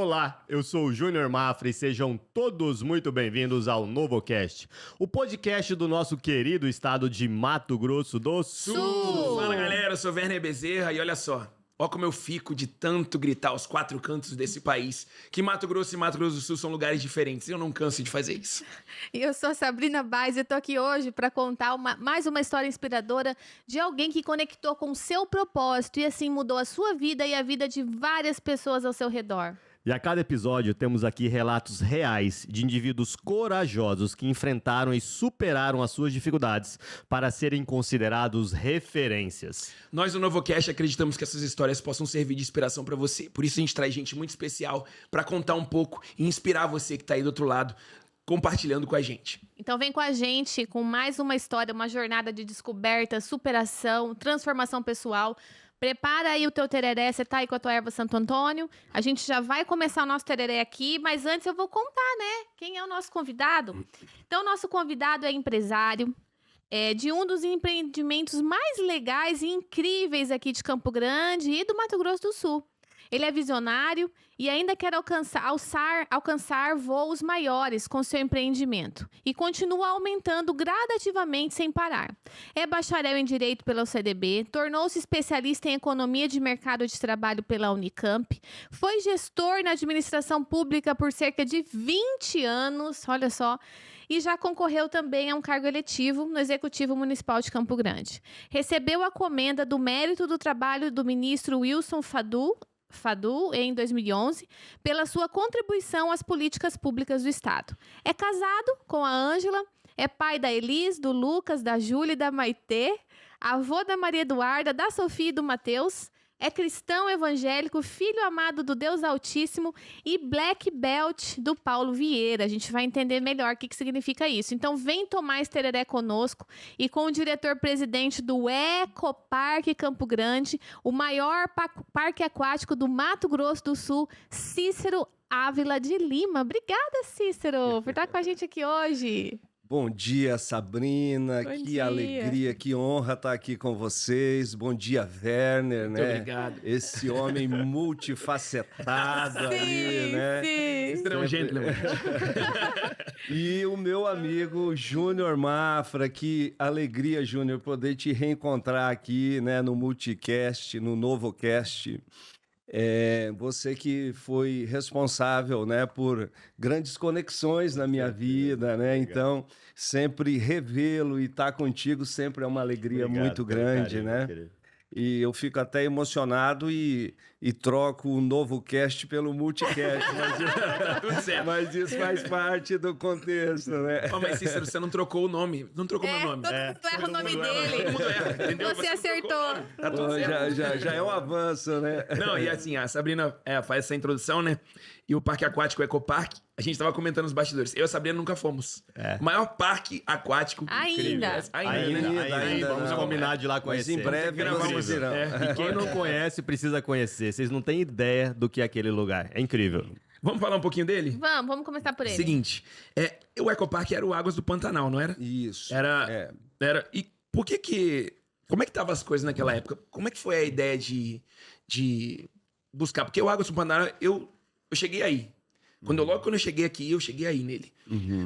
Olá, eu sou o Júnior Mafra e sejam todos muito bem-vindos ao NovoCast, o podcast do nosso querido estado de Mato Grosso do Sul. Fala galera, eu sou Werner Bezerra e olha só, ó como eu fico de tanto gritar aos quatro cantos desse país, que Mato Grosso e Mato Grosso do Sul são lugares diferentes e eu não canso de fazer isso. E eu sou a Sabrina Baez e eu tô aqui hoje para contar mais uma história inspiradora de alguém que conectou com o seu propósito e assim mudou a sua vida e a vida de várias pessoas ao seu redor. E a cada episódio temos aqui relatos reais de indivíduos corajosos que enfrentaram e superaram as suas dificuldades para serem considerados referências. Nós do NovoCast acreditamos que essas histórias possam servir de inspiração para você, por isso a gente traz gente muito especial para contar um pouco e inspirar você que tá aí do outro lado, compartilhando com a gente. Então vem com a gente com mais uma história, uma jornada de descoberta, superação, transformação pessoal. Prepara aí o teu tereré, você tá aí com a tua erva Santo Antônio. A gente já vai começar o nosso tereré aqui, mas antes eu vou contar, né? Quem é o nosso convidado? Então, o nosso convidado é empresário, de um dos empreendimentos mais legais e incríveis aqui de Campo Grande e do Mato Grosso do Sul. Ele é visionário e ainda quer alcançar voos maiores com seu empreendimento e continua aumentando gradativamente sem parar. É bacharel em Direito pela UCDB, tornou-se especialista em Economia de Mercado de Trabalho pela Unicamp, foi gestor na administração pública por cerca de 20 anos, olha só, e já concorreu também a um cargo eletivo no Executivo Municipal de Campo Grande. Recebeu a comenda do Mérito do Trabalho do ministro Wilson Fadu, em 2011, pela sua contribuição às políticas públicas do Estado. É casado com a Ângela, é pai da Elis, do Lucas, da Júlia e da Maitê, avô da Maria Eduarda, da Sofia e do Matheus, é cristão evangélico, filho amado do Deus Altíssimo e Black Belt do Paulo Vieira. A gente vai entender melhor o que significa isso. Então vem tomar esse tereré conosco e com o diretor-presidente do Ecoparque Campo Grande, o maior parque aquático do Mato Grosso do Sul, Cícero Ávila de Lima. Obrigada, Cícero, por estar com a gente aqui hoje. Bom dia, Sabrina. Bom que dia. alegria, que honra estar aqui com vocês. Bom dia, Werner, Muito né? obrigado. Esse homem multifacetado aí, né? Sim. Você é um gentleman. E o meu amigo Júnior Mafra, que alegria, Júnior, poder te reencontrar aqui, né, no Multicast, no NovoCast. Você que foi responsável, né, por grandes conexões na minha vida, né? Então, sempre revê-lo e estar contigo sempre é uma alegria muito grande, né? E eu fico até emocionado e troco o NovoCast pelo Multicast, Tá tudo certo. mas isso faz parte do contexto, né? Oh, mas Cícero, você não trocou o nome, não trocou meu nome. Todo mundo erra o nome Todo mundo erra, dele. todo mundo erra, entendeu? Você acertou. trocou o nome. Tá tudo Pô, certo. já é um avanço, né? Não, e assim, a Sabrina faz essa introdução, né? E o Parque Aquático Ecoparque, a gente tava comentando nos bastidores. Eu e a Sabrina nunca fomos. O maior parque aquático. Ainda. Ainda. Vamos não. combinar de lá Mas conhecer. em breve nós vamos irão. E quem não conhece, precisa conhecer. Vocês não têm ideia do que é aquele lugar. É incrível. Vamos falar um pouquinho dele? Vamos começar por ele. Seguinte, o Ecoparque era o Águas do Pantanal, não era? Isso. Era. E por que... Como é que estavam as coisas naquela época? Como é que foi a ideia de buscar? Porque o Águas do Pantanal, eu cheguei aí. Logo quando eu cheguei aqui, eu cheguei aí nele.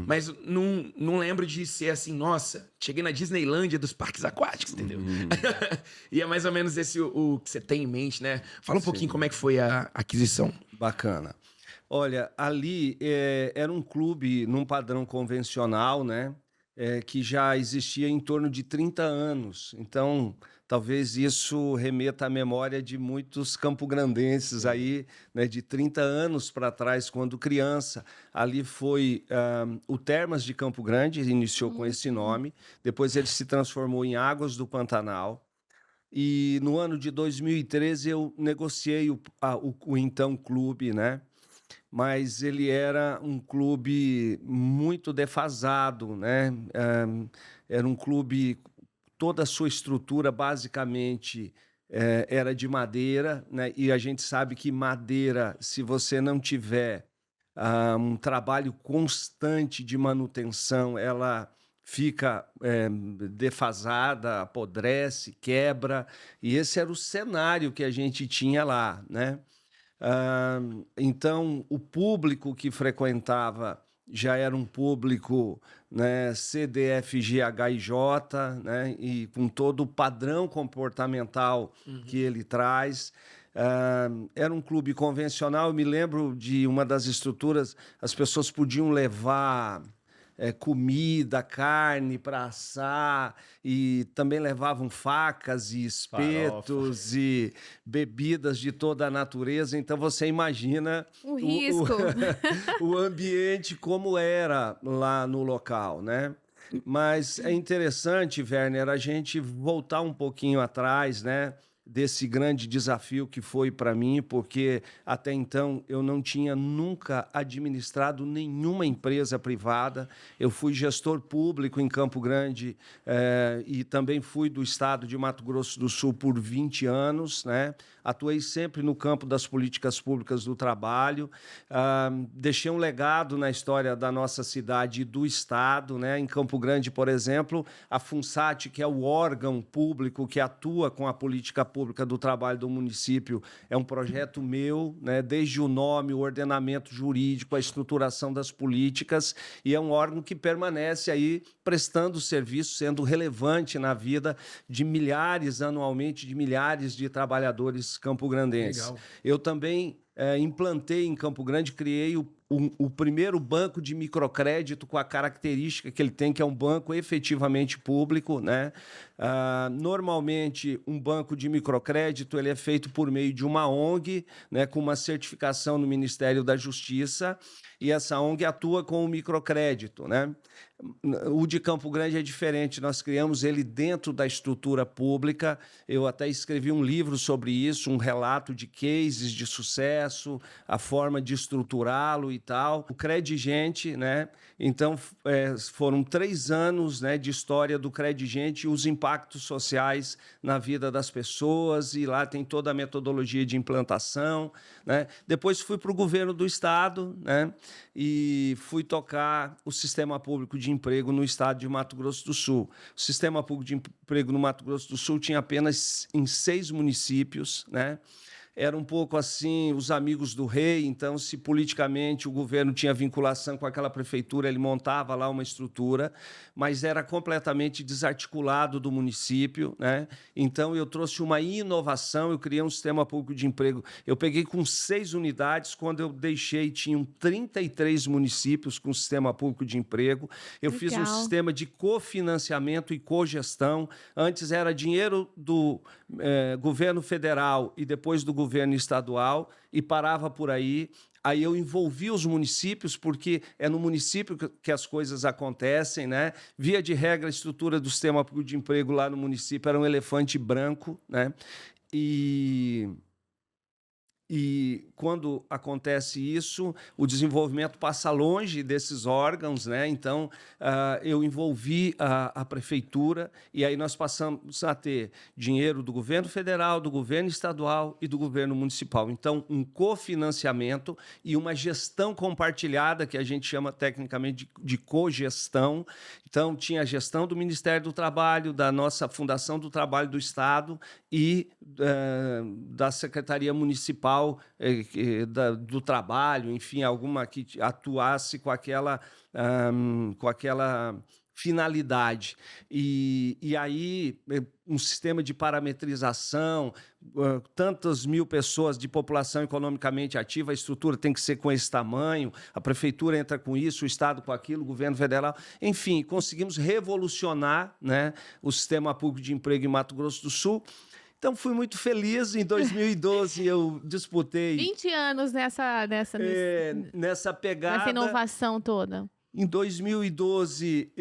Mas não lembro de ser assim, nossa, cheguei na Disneylândia dos parques aquáticos, entendeu? E é mais ou menos esse o que você tem em mente, né? Fala um pouquinho como é que foi a aquisição. Bacana. Olha, ali era um clube num padrão convencional, né? Que já existia em torno de 30 anos. Então, talvez isso remeta à memória de muitos campograndenses aí, né, de 30 anos para trás, quando criança. Ali foi o Termas de Campo Grande, iniciou com esse nome. Depois ele se transformou em Águas do Pantanal. E no ano de 2013 eu negociei o então clube, né? Mas ele era um clube muito defasado, né? Era um clube, toda a sua estrutura basicamente era de madeira, né? E a gente sabe que madeira, se você não tiver um trabalho constante de manutenção, ela fica defasada, apodrece, quebra, e esse era o cenário que a gente tinha lá, né? Então, o público que frequentava já era um público, né, CDFG-HIJ, né, e com todo o padrão comportamental que ele traz. Era um clube convencional. Eu me lembro de uma das estruturas, as pessoas podiam levar comida, carne para assar, e também levavam facas e espetos e bebidas de toda a natureza. Então você imagina O risco. o ambiente como era lá no local, né? Mas é interessante, Werner, a gente voltar um pouquinho atrás, né, desse grande desafio que foi para mim, porque até então eu não tinha nunca administrado nenhuma empresa privada. Eu fui gestor público em Campo Grande e também fui do estado de Mato Grosso do Sul por 20 anos, né? Atuei sempre no campo das políticas públicas do trabalho, deixei um legado na história da nossa cidade e do estado, né? Em Campo Grande, por exemplo, a FUNSAT, que é o órgão público que atua com a política pública do trabalho do município, é um projeto meu, né? Desde o nome, o ordenamento jurídico, a estruturação das políticas, e é um órgão que permanece aí prestando serviço, sendo relevante na vida de milhares, anualmente, de milhares de trabalhadores campograndenses. Legal. Eu também implantei em Campo Grande, criei o primeiro banco de microcrédito com a característica que ele tem, que é um banco efetivamente público, né? Normalmente, um banco de microcrédito ele é feito por meio de uma ONG, né, com uma certificação no Ministério da Justiça, e essa ONG atua com o microcrédito, né? O de Campo Grande é diferente, nós criamos ele dentro da estrutura pública. Eu até escrevi um livro sobre isso, um relato de cases de sucesso, a forma de estruturá-lo e tal. O Credigente, né? Então, foram 3 anos, né, de história do Credigente e os impactos sociais na vida das pessoas, e lá tem toda a metodologia de implantação, né? Depois fui para o governo do estado, né, e fui tocar o sistema público de emprego no estado de Mato Grosso do Sul. O sistema público de emprego no Mato Grosso do Sul tinha apenas em 6 municípios, né? Era um pouco assim, os amigos do rei. Então, se politicamente o governo tinha vinculação com aquela prefeitura, ele montava lá uma estrutura, mas era completamente desarticulado do município, né? Então, eu trouxe uma inovação, eu criei um sistema público de emprego. Eu peguei com 6 unidades, quando eu deixei, tinham 33 municípios com sistema público de emprego. Eu fiz um sistema de cofinanciamento e cogestão. Antes era dinheiro do governo federal e depois do governo estadual, e parava por aí. Aí eu envolvi os municípios, porque é no município que as coisas acontecem, né? Via de regra, a estrutura do sistema público de emprego lá no município era um elefante branco, né? E quando acontece isso, o desenvolvimento passa longe desses órgãos, né? Então, eu envolvi a prefeitura, e aí nós passamos a ter dinheiro do governo federal, do governo estadual e do governo municipal. Então, um cofinanciamento e uma gestão compartilhada, que a gente chama tecnicamente de cogestão. Então, tinha a gestão do Ministério do Trabalho, da nossa Fundação do Trabalho do Estado e da Secretaria Municipal do Trabalho, enfim, alguma que atuasse com aquela finalidade. E aí, um sistema de parametrização, tantas mil pessoas de população economicamente ativa, a estrutura tem que ser com esse tamanho, a prefeitura entra com isso, o Estado com aquilo, o governo federal. Enfim, conseguimos revolucionar, né, o sistema público de emprego em Mato Grosso do Sul. Então, fui muito feliz. Em 2012, eu disputei... 20 anos nessa pegada. Nessa inovação toda. Em 2012,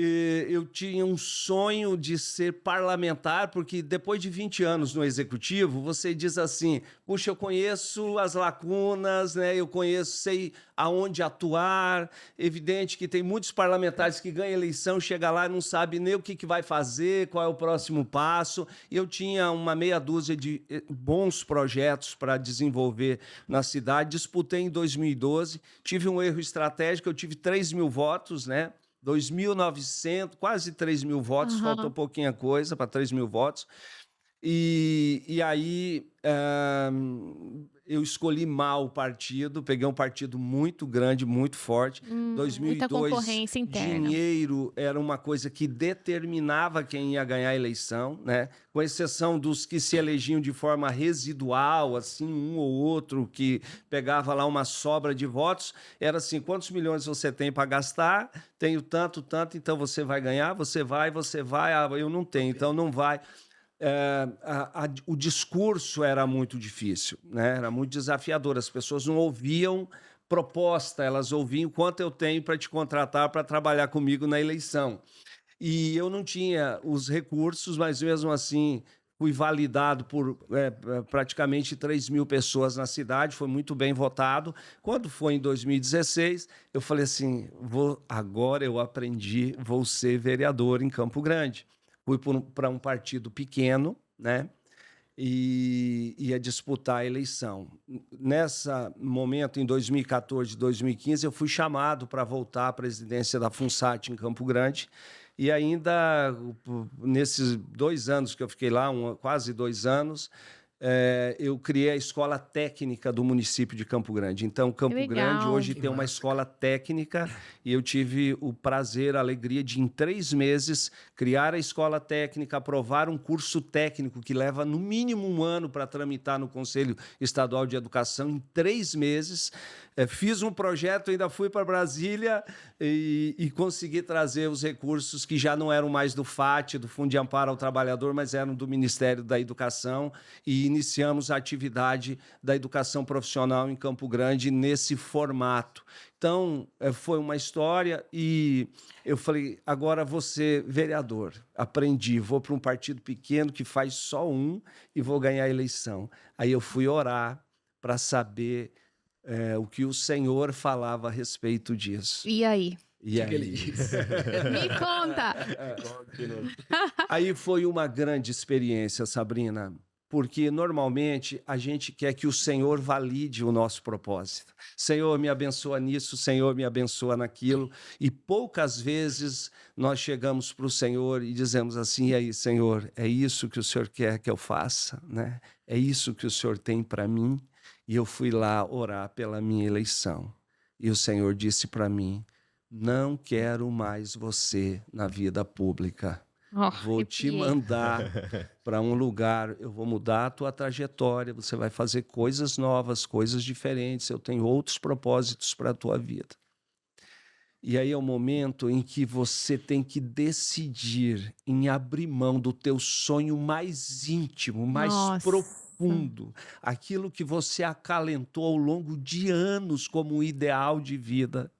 eu tinha um sonho de ser parlamentar, porque depois de 20 anos no Executivo, você diz assim, puxa, eu conheço as lacunas, né? Eu sei aonde atuar. Evidente que tem muitos parlamentares que ganham eleição, chega lá e não sabe nem o que vai fazer, qual é o próximo passo. Eu tinha uma meia dúzia de bons projetos para desenvolver na cidade. Disputei em 2012, tive um erro estratégico, eu tive 3.000 votos, né? 2.900, quase 3.000 votos, faltou pouquinha coisa para 3.000 votos. E aí eu escolhi mal o partido, peguei um partido muito grande, muito forte. Muita 2002, concorrência interna. dinheiro era uma coisa que determinava quem ia ganhar a eleição, né? Com exceção dos que se elegiam de forma residual, assim, um ou outro que pegava lá uma sobra de votos, era assim, quantos milhões você tem para gastar? Tenho tanto, tanto, então você vai ganhar, você vai, eu não tenho, então não vai. O discurso era muito difícil, né? Era muito desafiador. As pessoas não ouviam proposta, elas ouviam quanto eu tenho para te contratar para trabalhar comigo na eleição. E eu não tinha os recursos, mas mesmo assim fui validado por praticamente 3.000 pessoas na cidade, foi muito bem votado. Quando foi em 2016, eu falei assim, agora eu aprendi, vou ser vereador em Campo Grande. Fui para um partido pequeno, né? E ia disputar a eleição. Nesse momento, em 2014, 2015, eu fui chamado para voltar à presidência da FUNSAT em Campo Grande. E ainda, nesses 2 anos que eu fiquei lá, quase 2 anos, eu criei a escola técnica do município de Campo Grande. Então, Campo Grande hoje tem uma escola técnica e eu tive o prazer, a alegria de, em 3 meses, criar a escola técnica, aprovar um curso técnico que leva, no mínimo, 1 ano para tramitar no Conselho Estadual de Educação. Em 3 meses, fiz um projeto, ainda fui para Brasília e consegui trazer os recursos que já não eram mais do FAT, do Fundo de Amparo ao Trabalhador, mas eram do Ministério da Educação, e iniciamos a atividade da educação profissional em Campo Grande nesse formato. Então, foi uma história e eu falei, agora vou ser vereador. Aprendi, vou para um partido pequeno que faz só um e vou ganhar a eleição. Aí eu fui orar para saber o que o Senhor falava a respeito disso. E aí? E O que ele aí? disse? Me conta! Aí foi uma grande experiência, Sabrina, porque normalmente a gente quer que o Senhor valide o nosso propósito. Senhor, me abençoa nisso, Senhor, me abençoa naquilo. E poucas vezes nós chegamos para o Senhor e dizemos assim, e aí, Senhor, é isso que o Senhor quer que eu faça, né? É isso que o Senhor tem para mim? E eu fui lá orar pela minha eleição. E o Senhor disse para mim, não quero mais você na vida pública. Vou te mandar para um lugar, eu vou mudar a tua trajetória, você vai fazer coisas novas, coisas diferentes, eu tenho outros propósitos para a tua vida. E aí é o momento em que você tem que decidir em abrir mão do teu sonho mais íntimo, mais profundo, aquilo que você acalentou ao longo de anos como um ideal de vida.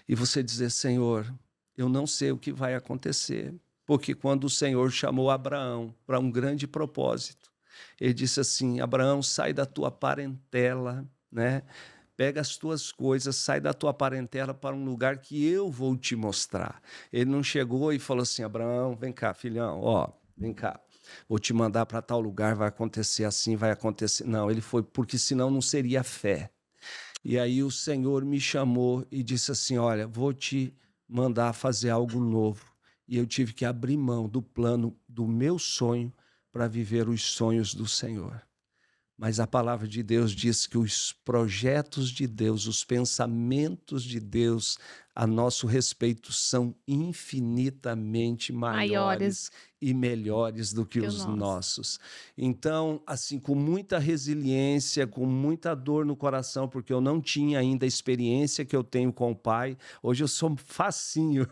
E você dizer, Senhor, eu não sei o que vai acontecer. Porque quando o Senhor chamou Abraão para um grande propósito, ele disse assim, Abraão, sai da tua parentela, né? Pega as tuas coisas, sai da tua parentela para um lugar que eu vou te mostrar. Ele não chegou e falou assim, Abraão, vem cá, filhão, vem cá. Vou te mandar para tal lugar, vai acontecer assim, vai acontecer. Não, ele foi porque senão não seria fé. E aí o Senhor me chamou e disse assim, olha, vou te mandar fazer algo novo. E eu tive que abrir mão do plano do meu sonho para viver os sonhos do Senhor. Mas a palavra de Deus diz que os projetos de Deus, os pensamentos de Deus a nosso respeito são infinitamente maiores e melhores do que os nossos. Então, assim, com muita resiliência, com muita dor no coração, porque eu não tinha ainda a experiência que eu tenho com o Pai. Hoje eu sou facinho.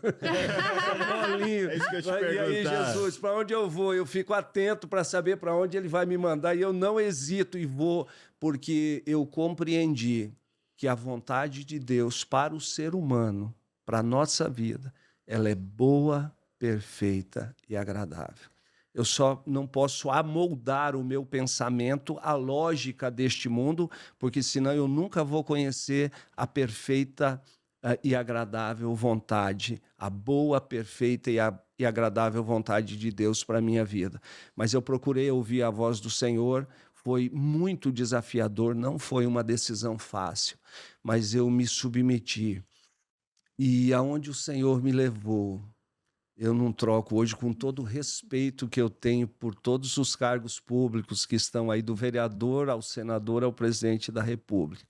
Molinho. É isso que eu te perguntar. E aí, Jesus, para onde eu vou? Eu fico atento para saber para onde Ele vai me mandar e eu não hesito e vou, porque eu compreendi que a vontade de Deus para o ser humano, para a nossa vida, ela é boa, perfeita e agradável. Eu só não posso amoldar o meu pensamento à lógica deste mundo, porque senão eu nunca vou conhecer a perfeita e agradável vontade, a boa, perfeita e agradável vontade de Deus para a minha vida. Mas eu procurei ouvir a voz do Senhor. Foi muito desafiador, não foi uma decisão fácil, mas eu me submeti. E aonde o Senhor me levou, Eu não troco hoje, com todo o respeito que eu tenho por todos os cargos públicos que estão aí, do vereador ao senador ao presidente da República.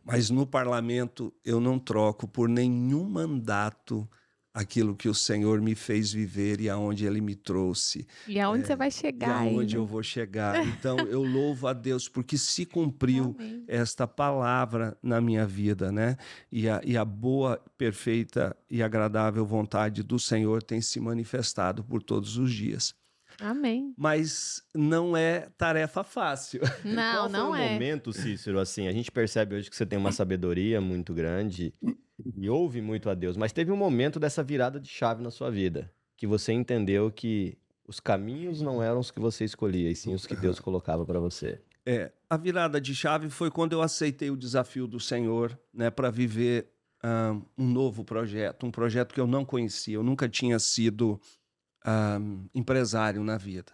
Mas no parlamento eu não troco por nenhum mandato aquilo que o Senhor me fez viver e aonde Ele me trouxe. E aonde você vai E chegar aí, aonde né? eu vou chegar. Então, eu louvo a Deus, porque se cumpriu Amém. esta palavra na minha vida, né? E a boa, perfeita e agradável vontade do Senhor tem se manifestado por todos os dias. Amém. Mas não é tarefa fácil. Não, Qual foi não o é. momento, Cícero, assim, a gente percebe hoje que você tem uma sabedoria muito grande e ouve muito a Deus, mas teve um momento dessa virada de chave na sua vida, que você entendeu que os caminhos não eram os que você escolhia, e sim os que Deus colocava para você. A virada de chave foi quando eu aceitei o desafio do Senhor, né, para viver um novo projeto, um projeto que eu não conhecia. Eu nunca tinha sido empresário na vida.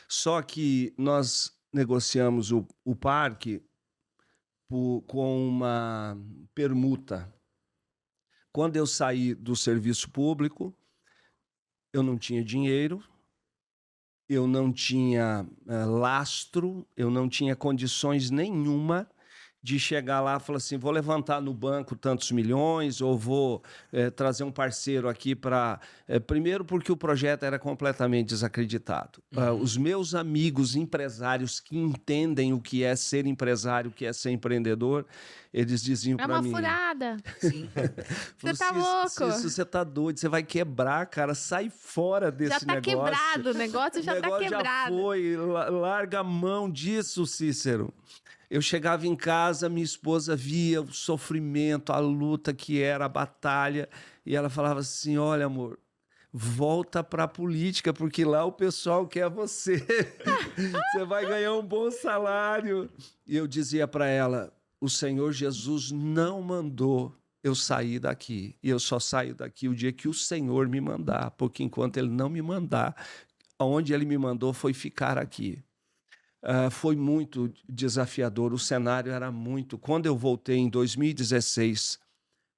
Só que nós negociamos o parque com uma permuta. Quando eu saí do serviço público, eu não tinha dinheiro, eu não tinha lastro, eu não tinha condições nenhuma de chegar lá e falar assim, vou levantar no banco tantos milhões, ou vou trazer um parceiro aqui para... primeiro porque o projeto era completamente desacreditado. Os meus amigos empresários que entendem o que é ser empresário, o que é ser empreendedor, eles diziam É para uma mim... furada. Sim. Você tá louco. Você tá doido, você vai quebrar, cara, sai fora desse Já tá negócio. quebrado, o negócio já O negócio tá quebrado. já foi, larga a mão disso, Cícero. Eu chegava em casa, minha esposa via o sofrimento, a luta que era, a batalha, e ela falava assim, olha, amor, volta para a política, porque lá o pessoal quer você. Você vai ganhar um bom salário. E eu dizia para ela, o Senhor Jesus não mandou eu sair daqui. E eu só saio daqui o dia que o Senhor me mandar, porque enquanto Ele não me mandar, onde Ele me mandou foi ficar aqui. Foi muito desafiador, o cenário era muito... Quando eu voltei em 2016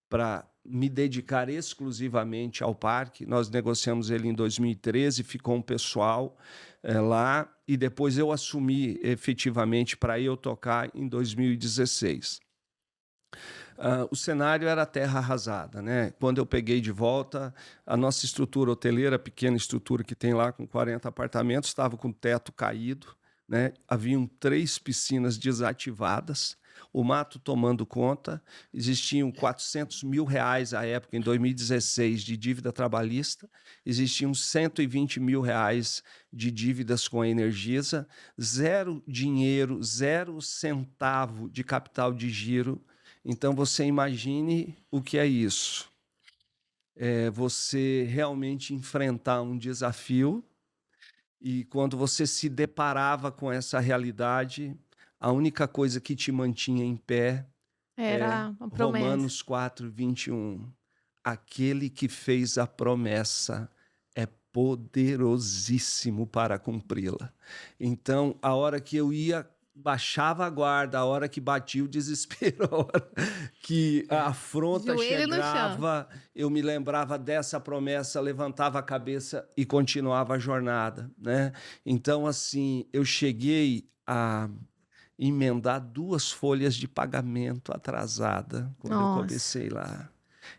para me dedicar exclusivamente ao parque, nós negociamos ele em 2013, ficou um pessoal lá, e depois eu assumi efetivamente para eu tocar em 2016. O cenário era terra arrasada, né? Quando eu peguei de volta, a nossa estrutura hoteleira, a pequena estrutura que tem lá com 40 apartamentos, estava com o teto caído, né? Haviam 3 piscinas desativadas, o mato tomando conta, existiam R$400 mil à época, em 2016, de dívida trabalhista, existiam R$120 mil de dívidas com a Energisa, 0 dinheiro, 0 centavo de capital de giro. Então, você imagine o que é isso. Você realmente enfrentar um desafio, e quando você se deparava com essa realidade, a única coisa que te mantinha em pé Era uma promessa. Romanos 4:21. Aquele que fez a promessa é poderosíssimo para cumpri-la. Então, a hora que eu ia, baixava a guarda, a hora que batia o desespero, a hora que a afronta Joelho no chão. chegava, eu me lembrava dessa promessa, levantava a cabeça e continuava a jornada, né? Então, assim, eu cheguei a emendar 2 folhas de pagamento atrasada quando eu comecei lá.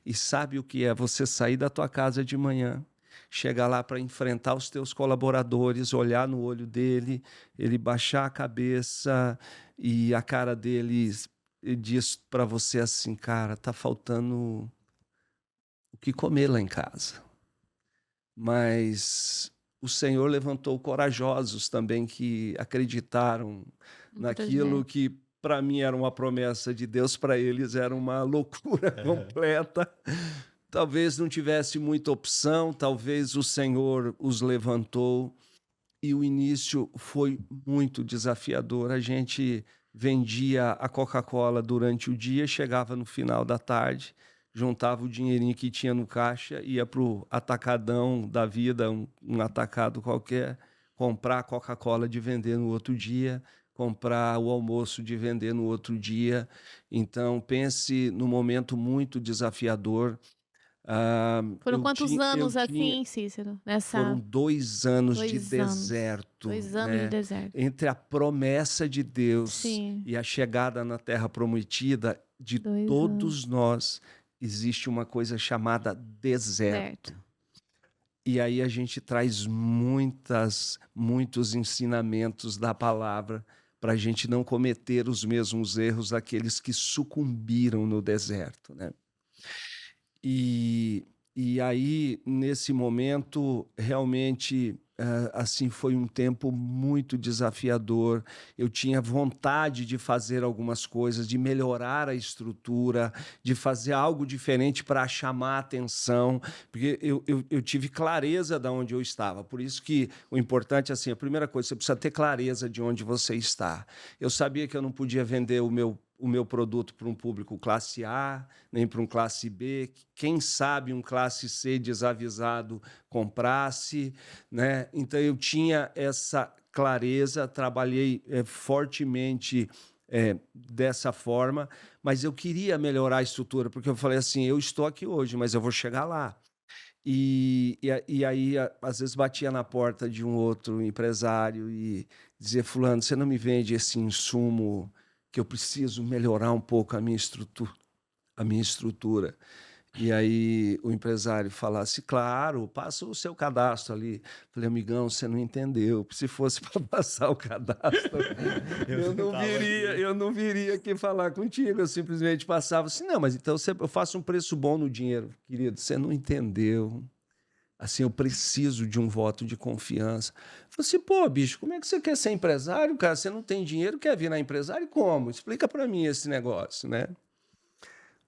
E sabe o que é você sair da tua casa de manhã, chegar lá para enfrentar os teus colaboradores, olhar no olho dele, ele baixar a cabeça e a cara dele diz para você assim, cara, tá faltando o que comer lá em casa. Mas o Senhor levantou corajosos também que acreditaram naquilo que para mim era uma promessa de Deus, para eles era uma loucura completa. Talvez não tivesse muita opção, talvez o Senhor os levantou, e o início foi muito desafiador. A gente vendia a Coca-Cola durante o dia, chegava no final da tarde, juntava o dinheirinho que tinha no caixa, ia para o atacadão da vida, um atacado qualquer, comprar a Coca-Cola de vender no outro dia, comprar o almoço de vender no outro dia. Então, pense num momento muito desafiador. Foram eu quantos tinha- eu anos tinha- assim, Cícero? Foram 2 anos de 2 anos. deserto. 2 anos de né? deserto. Entre a promessa de Deus Sim. e a chegada na Terra Prometida, de 2 todos nós, existe uma coisa chamada deserto. Certo. E aí a gente traz muitos ensinamentos da palavra para a gente não cometer os mesmos erros daqueles que sucumbiram no deserto, né? E aí, nesse momento, realmente, assim, foi um tempo muito desafiador. Eu tinha vontade de fazer algumas coisas, de melhorar a estrutura, de fazer algo diferente para chamar a atenção, porque eu tive clareza de onde eu estava. Por isso que o importante, assim, a primeira coisa, você precisa ter clareza de onde você está. Eu sabia que eu não podia vender o meu produto para um público classe A, nem para um classe B. Quem sabe um classe C desavisado comprasse, né? Então, eu tinha essa clareza, trabalhei fortemente dessa forma, mas eu queria melhorar a estrutura, porque eu falei assim, eu estou aqui hoje, mas eu vou chegar lá. E aí, às vezes, batia na porta de um outro empresário e dizia, fulano, você não me vende esse insumo que eu preciso melhorar um pouco a minha estrutura. E aí o empresário falasse, claro, passa o seu cadastro ali. Falei, amigão, você não entendeu. Se fosse para passar o cadastro, eu não viria aqui falar contigo. Eu simplesmente passava assim, não, mas então eu faço um preço bom no dinheiro. Querido, você não entendeu. Assim, eu preciso de um voto de confiança. Falei assim, pô, bicho, como é que você quer ser empresário, cara? Você não tem dinheiro, quer virar empresário? Como? Explica para mim esse negócio, né?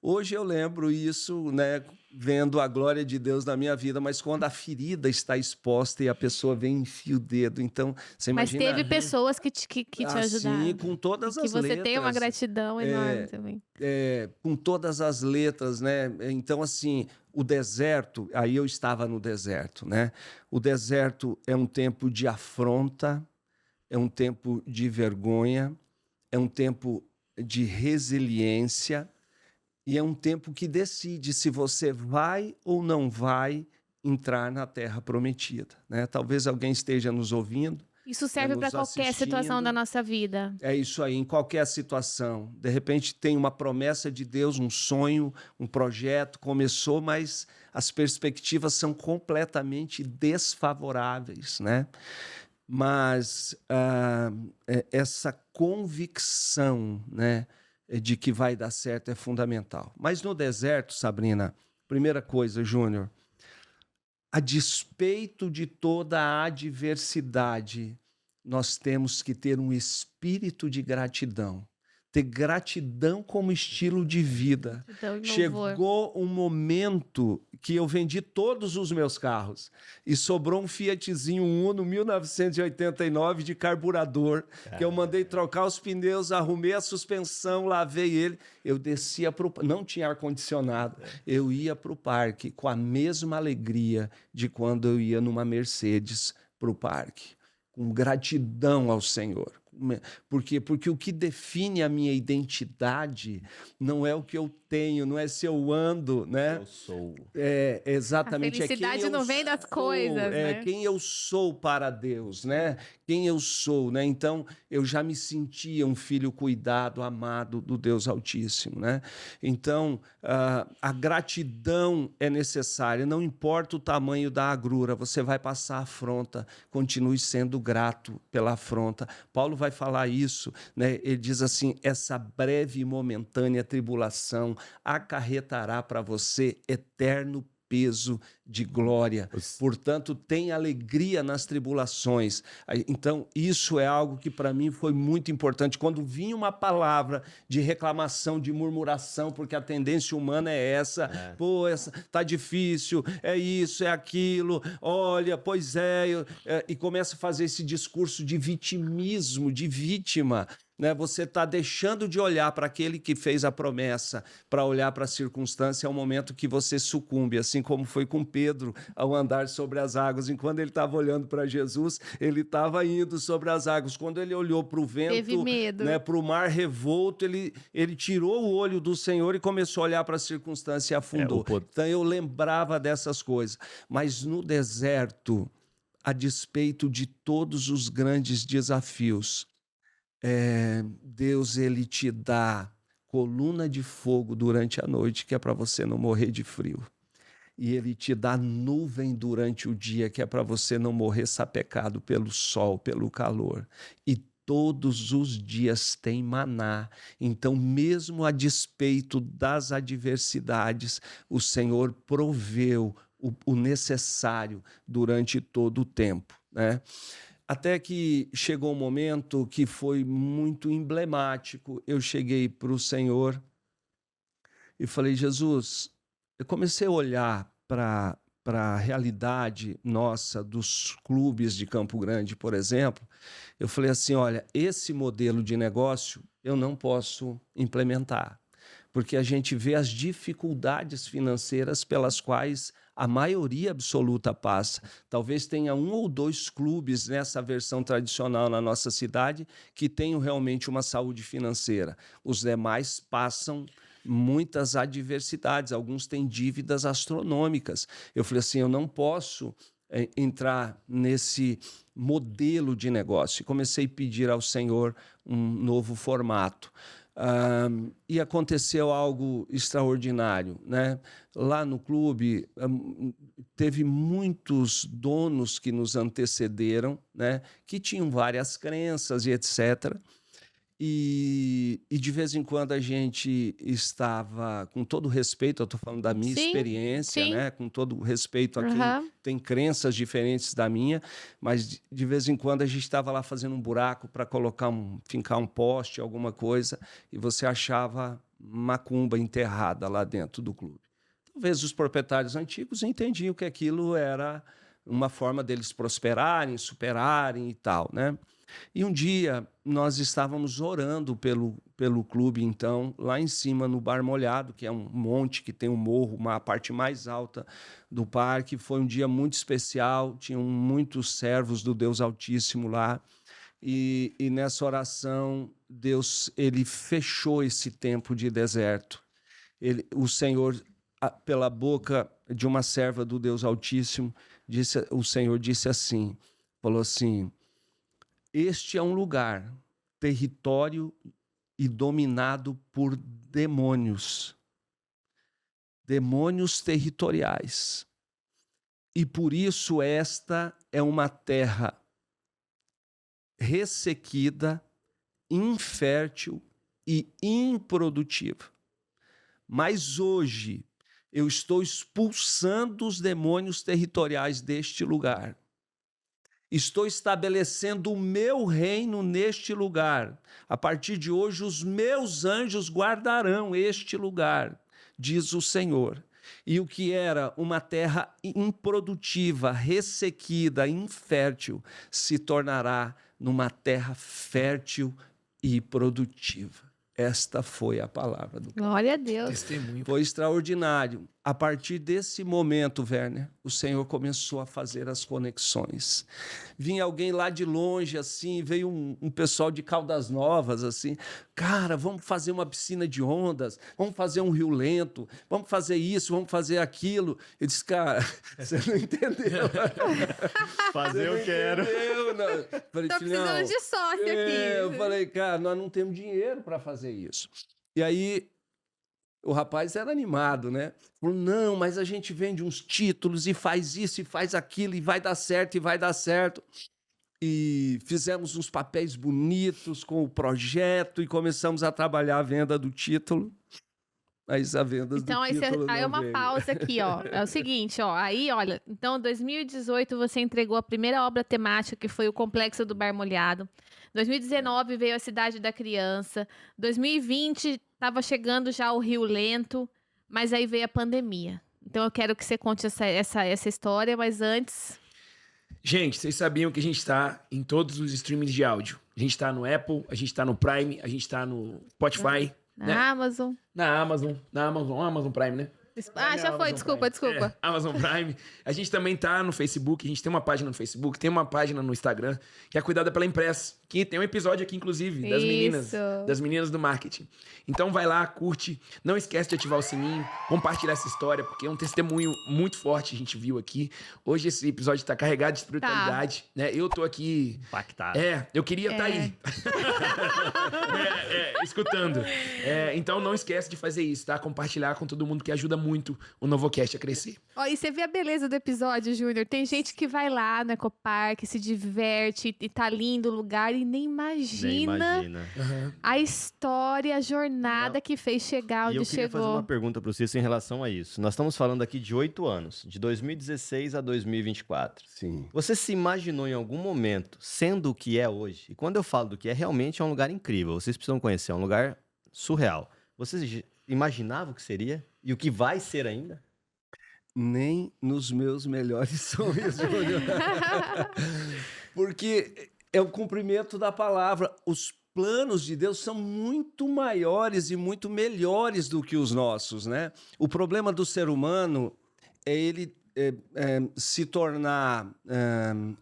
Hoje eu lembro isso, né, vendo a glória de Deus na minha vida, mas quando a ferida está exposta e a pessoa vem e enfia o dedo, então você Mas imagina... teve pessoas que te ajudaram. Assim, com todas E que as você letras. tem uma gratidão enorme também. Com todas as letras, né? Então, assim, o deserto, aí eu estava no deserto, né? O deserto é um tempo de afronta, é um tempo de vergonha, é um tempo de resiliência e é um tempo que decide se você vai ou não vai entrar na Terra Prometida, né? Talvez alguém esteja nos ouvindo. Isso serve para qualquer situação da nossa vida. É isso aí, em qualquer situação. De repente tem uma promessa de Deus, um sonho, um projeto, começou, mas as perspectivas são completamente desfavoráveis, né? Mas essa convicção, né, de que vai dar certo é fundamental. Mas no deserto, Sabrina, primeira coisa, Júnior, a despeito de toda a adversidade, nós temos que ter um espírito de gratidão. Ter gratidão como estilo de vida. Chegou um momento que eu vendi todos os meus carros e sobrou um Fiatzinho Uno 1989 de carburador, que eu mandei trocar os pneus, arrumei a suspensão, lavei ele, eu descia para o... Não tinha ar-condicionado. Eu ia para o parque com a mesma alegria de quando eu ia numa Mercedes para o parque, com gratidão ao Senhor. Por quê? Porque o que define a minha identidade não é o que eu tenho, não é se eu ando, né? Eu sou. É, exatamente. A felicidade quem eu não vem das coisas, né? Quem eu sou para Deus, né? Quem eu sou, né? Então, eu já me sentia um filho cuidado, amado do Deus Altíssimo, né? Então, a gratidão é necessária, não importa o tamanho da agrura, você vai passar a afronta, continue sendo grato pela afronta. Paulo vai falar isso, né? Ele diz assim, essa breve e momentânea tribulação acarretará para você eterno peso de glória. Portanto, tem alegria nas tribulações. Então, isso é algo que para mim foi muito importante. Quando vinha uma palavra de reclamação, de murmuração, porque a tendência humana é essa, pô, tá difícil, é isso, é aquilo, olha, pois é, e começa a fazer esse discurso de vitimismo, de vítima. né? Você está deixando de olhar para aquele que fez a promessa, para olhar para a circunstância, é o momento que você sucumbe, assim como foi com Pedro ao andar sobre as águas. Enquanto ele estava olhando para Jesus, ele estava indo sobre as águas. Quando ele olhou para o Teve vento, medo. né, para o mar revolto, ele tirou o olho do Senhor e começou a olhar para a circunstância e afundou. Então eu lembrava dessas coisas. Mas no deserto, a despeito de todos os grandes desafios, Deus, ele te dá coluna de fogo durante a noite, que é para você não morrer de frio. E ele te dá nuvem durante o dia, que é para você não morrer sapecado pelo sol, pelo calor. E todos os dias tem maná. Então, mesmo a despeito das adversidades, o Senhor proveu o necessário durante todo o tempo, né? Até que chegou um momento que foi muito emblemático. Eu cheguei para o Senhor e falei: Jesus, eu comecei a olhar para a realidade nossa dos clubes de Campo Grande, por exemplo. Eu falei assim: olha, esse modelo de negócio eu não posso implementar, porque a gente vê as dificuldades financeiras pelas quais a maioria absoluta passa. Talvez tenha 1 ou 2 clubes nessa versão tradicional na nossa cidade que tenham realmente uma saúde financeira. Os demais passam muitas adversidades, alguns têm dívidas astronômicas. Eu falei assim: eu não posso entrar nesse modelo de negócio. E comecei a pedir ao Senhor um novo formato. E aconteceu algo extraordinário, né? Lá no clube, teve muitos donos que nos antecederam, né? Que tinham várias crenças e etc. E de vez em quando a gente estava, com todo respeito, eu estou falando da minha experiência, né? Com todo respeito a quem tem crenças diferentes da minha, mas de vez em quando a gente estava lá fazendo um buraco para fincar um poste, alguma coisa, e você achava macumba enterrada lá dentro do clube. Talvez os proprietários antigos entendiam que aquilo era uma forma deles prosperarem, superarem e tal, né? E um dia nós estávamos orando pelo clube, então, lá em cima no Bar Molhado, que é um monte que tem um morro, uma parte mais alta do parque. Foi um dia muito especial, tinham muitos servos do Deus Altíssimo lá. E nessa oração, Deus, ele fechou esse tempo de deserto. O Senhor, pela boca de uma serva do Deus Altíssimo, o Senhor disse assim, falou assim: este é um lugar, território e dominado por demônios. Demônios territoriais. E por isso esta é uma terra ressequida, infértil e improdutiva. Mas hoje eu estou expulsando os demônios territoriais deste lugar. Estou estabelecendo o meu reino neste lugar. A partir de hoje, os meus anjos guardarão este lugar, diz o Senhor. E o que era uma terra improdutiva, ressequida, infértil, se tornará numa terra fértil e produtiva. Esta foi a palavra do Pai. Glória a Deus. Testemunho. Foi extraordinário. A partir desse momento, Werner, o Senhor começou a fazer as conexões. Vinha alguém lá de longe, assim, veio um pessoal de Caldas Novas, assim, cara, vamos fazer uma piscina de ondas, vamos fazer um rio lento, vamos fazer isso, vamos fazer aquilo. Eu disse, cara, você não entendeu. Fazer eu quero. Falei, Tô precisando de sócio aqui. Eu falei, cara, nós não temos dinheiro para fazer isso. E aí, o rapaz era animado, né? Falou, não, mas a gente vende uns títulos e faz isso e faz aquilo e vai dar certo e vai dar certo. E fizemos uns papéis bonitos com o projeto e começamos a trabalhar a venda do título. Mas a venda do título aí é uma pausa aqui, ó. É o seguinte, ó. Aí, olha, então, em 2018 você entregou a primeira obra temática, que foi o Complexo do Bar Molhado. 2019 veio a Cidade da Criança. 2020 estava chegando já o Rio Lento, mas aí veio a pandemia. Então eu quero que você conte essa história, mas antes... Gente, vocês sabiam que a gente tá em todos os streamings de áudio. A gente tá no Apple, a gente tá no Prime, a gente tá no Spotify, Na né? Amazon. Na Amazon Prime, né? Ah, já foi, Amazon desculpa. Prime. É, Amazon Prime. A gente também tá no Facebook, a gente tem uma página no Facebook, tem uma página no Instagram, que é cuidada pela Impressa, que tem um episódio aqui, inclusive, Isso. das meninas do marketing. Então vai lá, curte, não esquece de ativar o sininho, compartilhar essa história, porque é um testemunho muito forte, a gente viu aqui. Hoje esse episódio tá carregado de espiritualidade, né? Eu tô aqui... Impactado. eu queria estar aí. Escutando. Então não esquece de fazer isso, tá? Compartilhar com todo mundo, que ajuda muito o NovoCast a crescer. Ó, e você vê a beleza do episódio, Júnior? Tem gente que vai lá no Ecopark, se diverte e tá lindo o lugar e nem imagina, a história, a jornada que fez chegar E onde eu queria fazer chegou. uma pergunta para você em relação a isso. Nós estamos falando aqui de 8 anos, de 2016 a 2024. Sim. Você se imaginou em algum momento sendo o que é hoje? E quando eu falo do que é, realmente é um lugar incrível. Vocês precisam conhecer, é um lugar surreal. Você imaginava o que seria? E o que vai ser ainda? Nem nos meus melhores sonhos, Júnior. Porque é o cumprimento da palavra. Os planos de Deus são muito maiores e muito melhores do que os nossos, né? O problema do ser humano é ele se tornar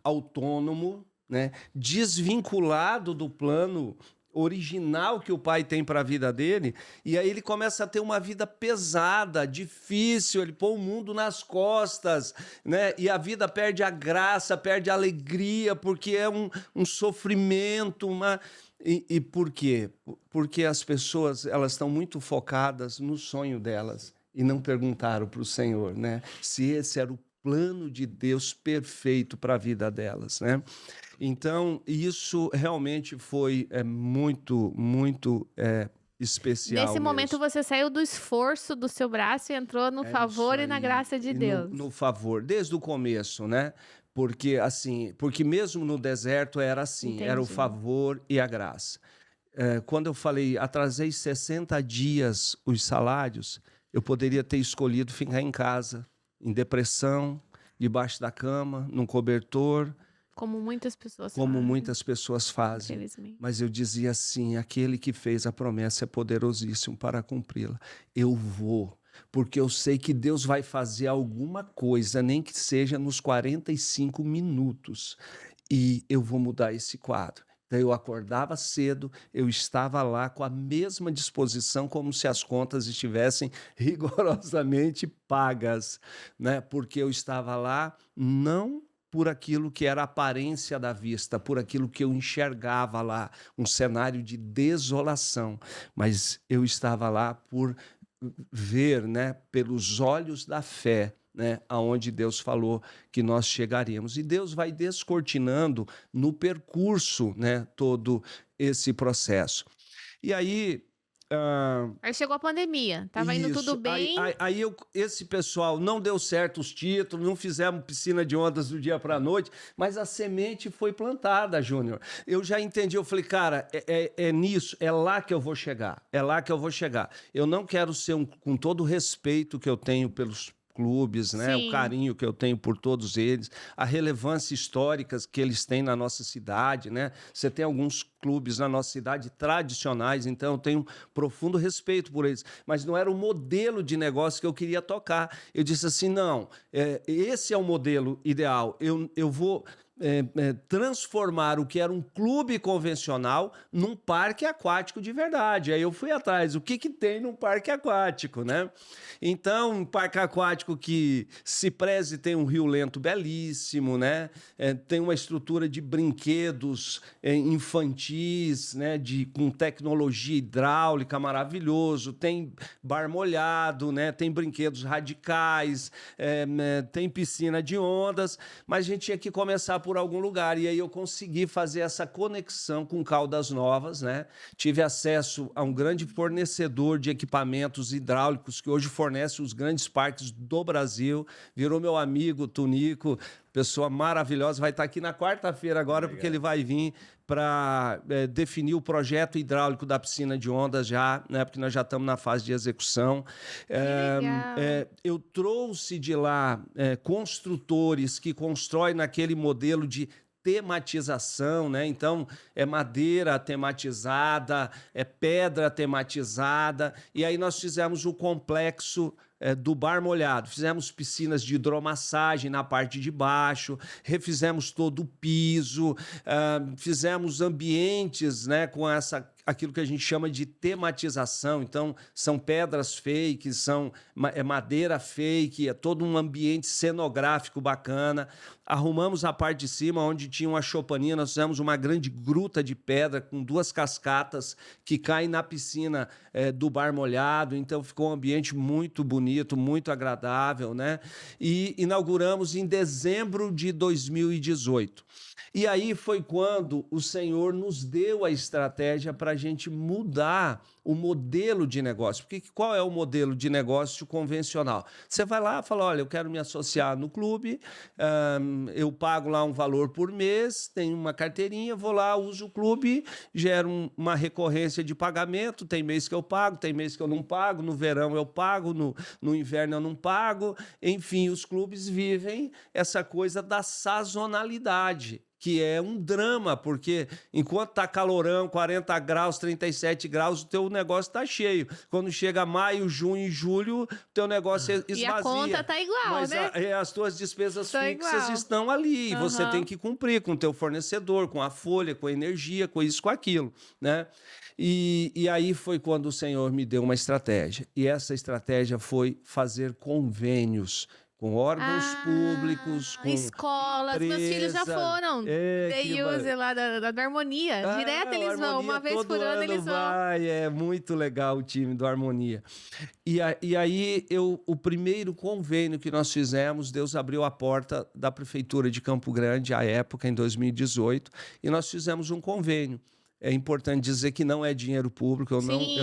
autônomo, né? Desvinculado do plano original que o pai tem para a vida dele, e aí ele começa a ter uma vida pesada, difícil, ele põe o mundo nas costas, né? E a vida perde a graça, perde a alegria, porque é um sofrimento, E por quê? Porque as pessoas, elas estão muito focadas no sonho delas e não perguntaram para o Senhor, né? Se esse era o plano de Deus perfeito para a vida delas, né? Então, isso realmente foi muito, muito especial. Nesse momento mesmo. você saiu do esforço do seu braço e entrou no favor e na graça de Deus. No favor, desde o começo, né? Porque mesmo no deserto era assim, era o Entendi. favor e a graça. Quando eu falei, atrasei 60 dias os salários, eu poderia ter escolhido ficar em casa, em depressão, debaixo da cama, num cobertor, Como muitas pessoas como fazem, muitas pessoas fazem. infelizmente. Mas eu dizia assim, aquele que fez a promessa é poderosíssimo para cumpri-la. Eu vou, porque eu sei que Deus vai fazer alguma coisa, nem que seja nos 45 minutos, e eu vou mudar esse quadro. Então, eu acordava cedo, eu estava lá com a mesma disposição, como se as contas estivessem rigorosamente pagas, né? Porque eu estava lá não por aquilo que era a aparência da vista, por aquilo que eu enxergava lá, um cenário de desolação, mas eu estava lá por ver, né, pelos olhos da fé, né, aonde Deus falou que nós chegaríamos. E Deus vai descortinando no percurso, né, todo esse processo. E aí... Aí chegou a pandemia, tava indo tudo bem. Esse pessoal não deu certo os títulos, não fizemos piscina de ondas do dia para a noite, mas a semente foi plantada, Júnior. Eu já entendi, eu falei, cara, é nisso, é lá que eu vou chegar, é lá que eu vou chegar. Eu não quero ser, com todo o respeito que eu tenho pelos clubes, né? Sim. O carinho que eu tenho por todos eles, a relevância histórica que eles têm na nossa cidade, né? Você tem alguns clubes na nossa cidade tradicionais, então eu tenho profundo respeito por eles, mas não era o modelo de negócio que eu queria tocar. Eu disse assim, não, esse é o modelo ideal, eu vou... transformar o que era um clube convencional num parque aquático de verdade. Aí eu fui atrás, o que tem num parque aquático, né? Então, um parque aquático que se preze tem um rio lento belíssimo, né? Tem uma estrutura de brinquedos infantis, né? Com tecnologia hidráulica maravilhoso, tem bar molhado, né? Tem brinquedos radicais, tem piscina de ondas, mas a gente tinha que começar por algum lugar, e aí eu consegui fazer essa conexão com Caldas Novas, né? Tive acesso a um grande fornecedor de equipamentos hidráulicos que hoje fornece os grandes parques do Brasil, virou meu amigo Tunico, pessoa maravilhosa, vai estar aqui na quarta-feira agora, porque ele vai vir para definir o projeto hidráulico da piscina de ondas já, né? Porque nós já estamos na fase de execução. legal. Eu trouxe de lá construtores que constroem naquele modelo de tematização, né? Então, é madeira tematizada, é pedra tematizada, e aí nós fizemos o complexo do Bar Molhado. Fizemos piscinas de hidromassagem na parte de baixo, refizemos todo o piso, fizemos ambientes, né, com aquilo que a gente chama de tematização. Então, são pedras fake, madeira fake, é todo um ambiente cenográfico bacana. Arrumamos a parte de cima, onde tinha uma choupaninha, nós fizemos uma grande gruta de pedra com 2 cascatas que caem na piscina do Bar Molhado. Então, ficou um ambiente muito bonito, muito agradável, né? E inauguramos em dezembro de 2018. E aí foi quando o Senhor nos deu a estratégia para a gente mudar o modelo de negócio. Porque qual é o modelo de negócio convencional? Você vai lá e fala, olha, eu quero me associar no clube, eu pago lá um valor por mês, tenho uma carteirinha, vou lá, uso o clube, gero uma recorrência de pagamento, tem mês que eu pago, tem mês que eu não pago, no verão eu pago, no inverno eu não pago. Enfim, os clubes vivem essa coisa da sazonalidade, que é um drama, porque enquanto está calorão, 40 graus, 37 graus, o teu negócio está cheio. Quando chega maio, junho e julho, o teu negócio esvazia. E a conta tá igual, mas né? As tuas despesas Tá fixas igual. estão ali, e você Aham. tem que cumprir com o teu fornecedor, com a folha, com a energia, com isso, com aquilo, né? E aí foi quando o Senhor me deu uma estratégia. E essa estratégia foi fazer convênios com órgãos públicos, com escolas. Meus filhos já empresa. foram. Que The Use lá da Harmonia. Direto eles vão. Uma vez por ano eles vão. É muito legal o time do Harmonia. E aí, o primeiro convênio que nós fizemos, Deus abriu a porta da Prefeitura de Campo Grande, à época, em 2018, e nós fizemos um convênio. É importante dizer que não é dinheiro público, eu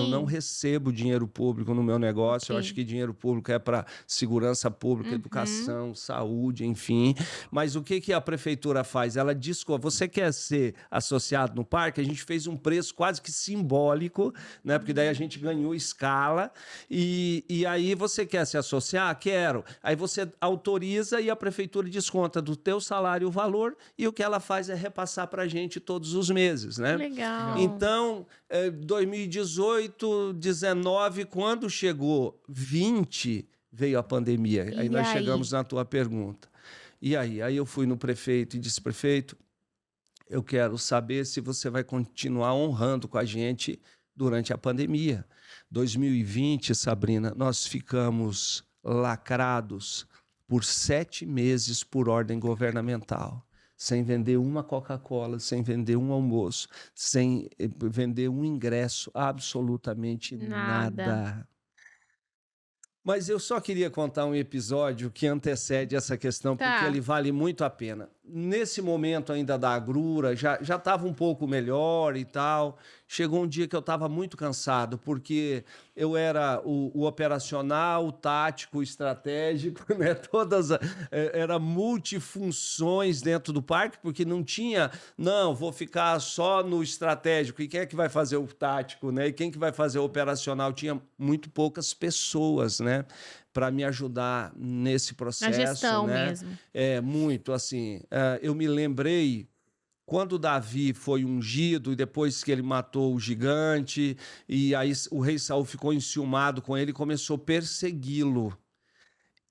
não recebo dinheiro público no meu negócio. Eu acho que dinheiro público é para segurança pública, educação, saúde, enfim. Mas o que a prefeitura faz? Ela diz, você quer ser associado no parque? A gente fez um preço quase que simbólico, né? Porque daí a gente ganhou escala. E aí você quer se associar? Quero. Aí você autoriza e a prefeitura desconta do teu salário o valor, e o que ela faz é repassar para a gente todos os meses, né? Legal. Então, 2018, 19, quando chegou 20, veio a pandemia. Aí nós chegamos na tua pergunta. E aí? Aí eu fui no prefeito e disse, prefeito, eu quero saber se você vai continuar honrando com a gente durante a pandemia. 2020, Sabrina, nós ficamos lacrados por 7 meses por ordem governamental. Sem vender uma Coca-Cola, sem vender um almoço, sem vender um ingresso, absolutamente nada. Mas eu só queria contar um episódio que antecede essa questão, porque ele vale muito a pena. Nesse momento ainda da agrura, já estava um pouco melhor e tal. Chegou um dia que eu estava muito cansado, porque eu era o operacional, o tático, o estratégico, né? Era multifunções dentro do parque, porque não tinha, vou ficar só no estratégico. E quem é que vai fazer o tático, né? E quem que vai fazer o operacional? Tinha muito poucas pessoas, né? Para me ajudar nesse processo. Na gestão, né? mesmo. Muito, assim. Eu me lembrei quando Davi foi ungido, e depois que ele matou o gigante, e aí o rei Saul ficou enciumado com ele e começou a persegui-lo,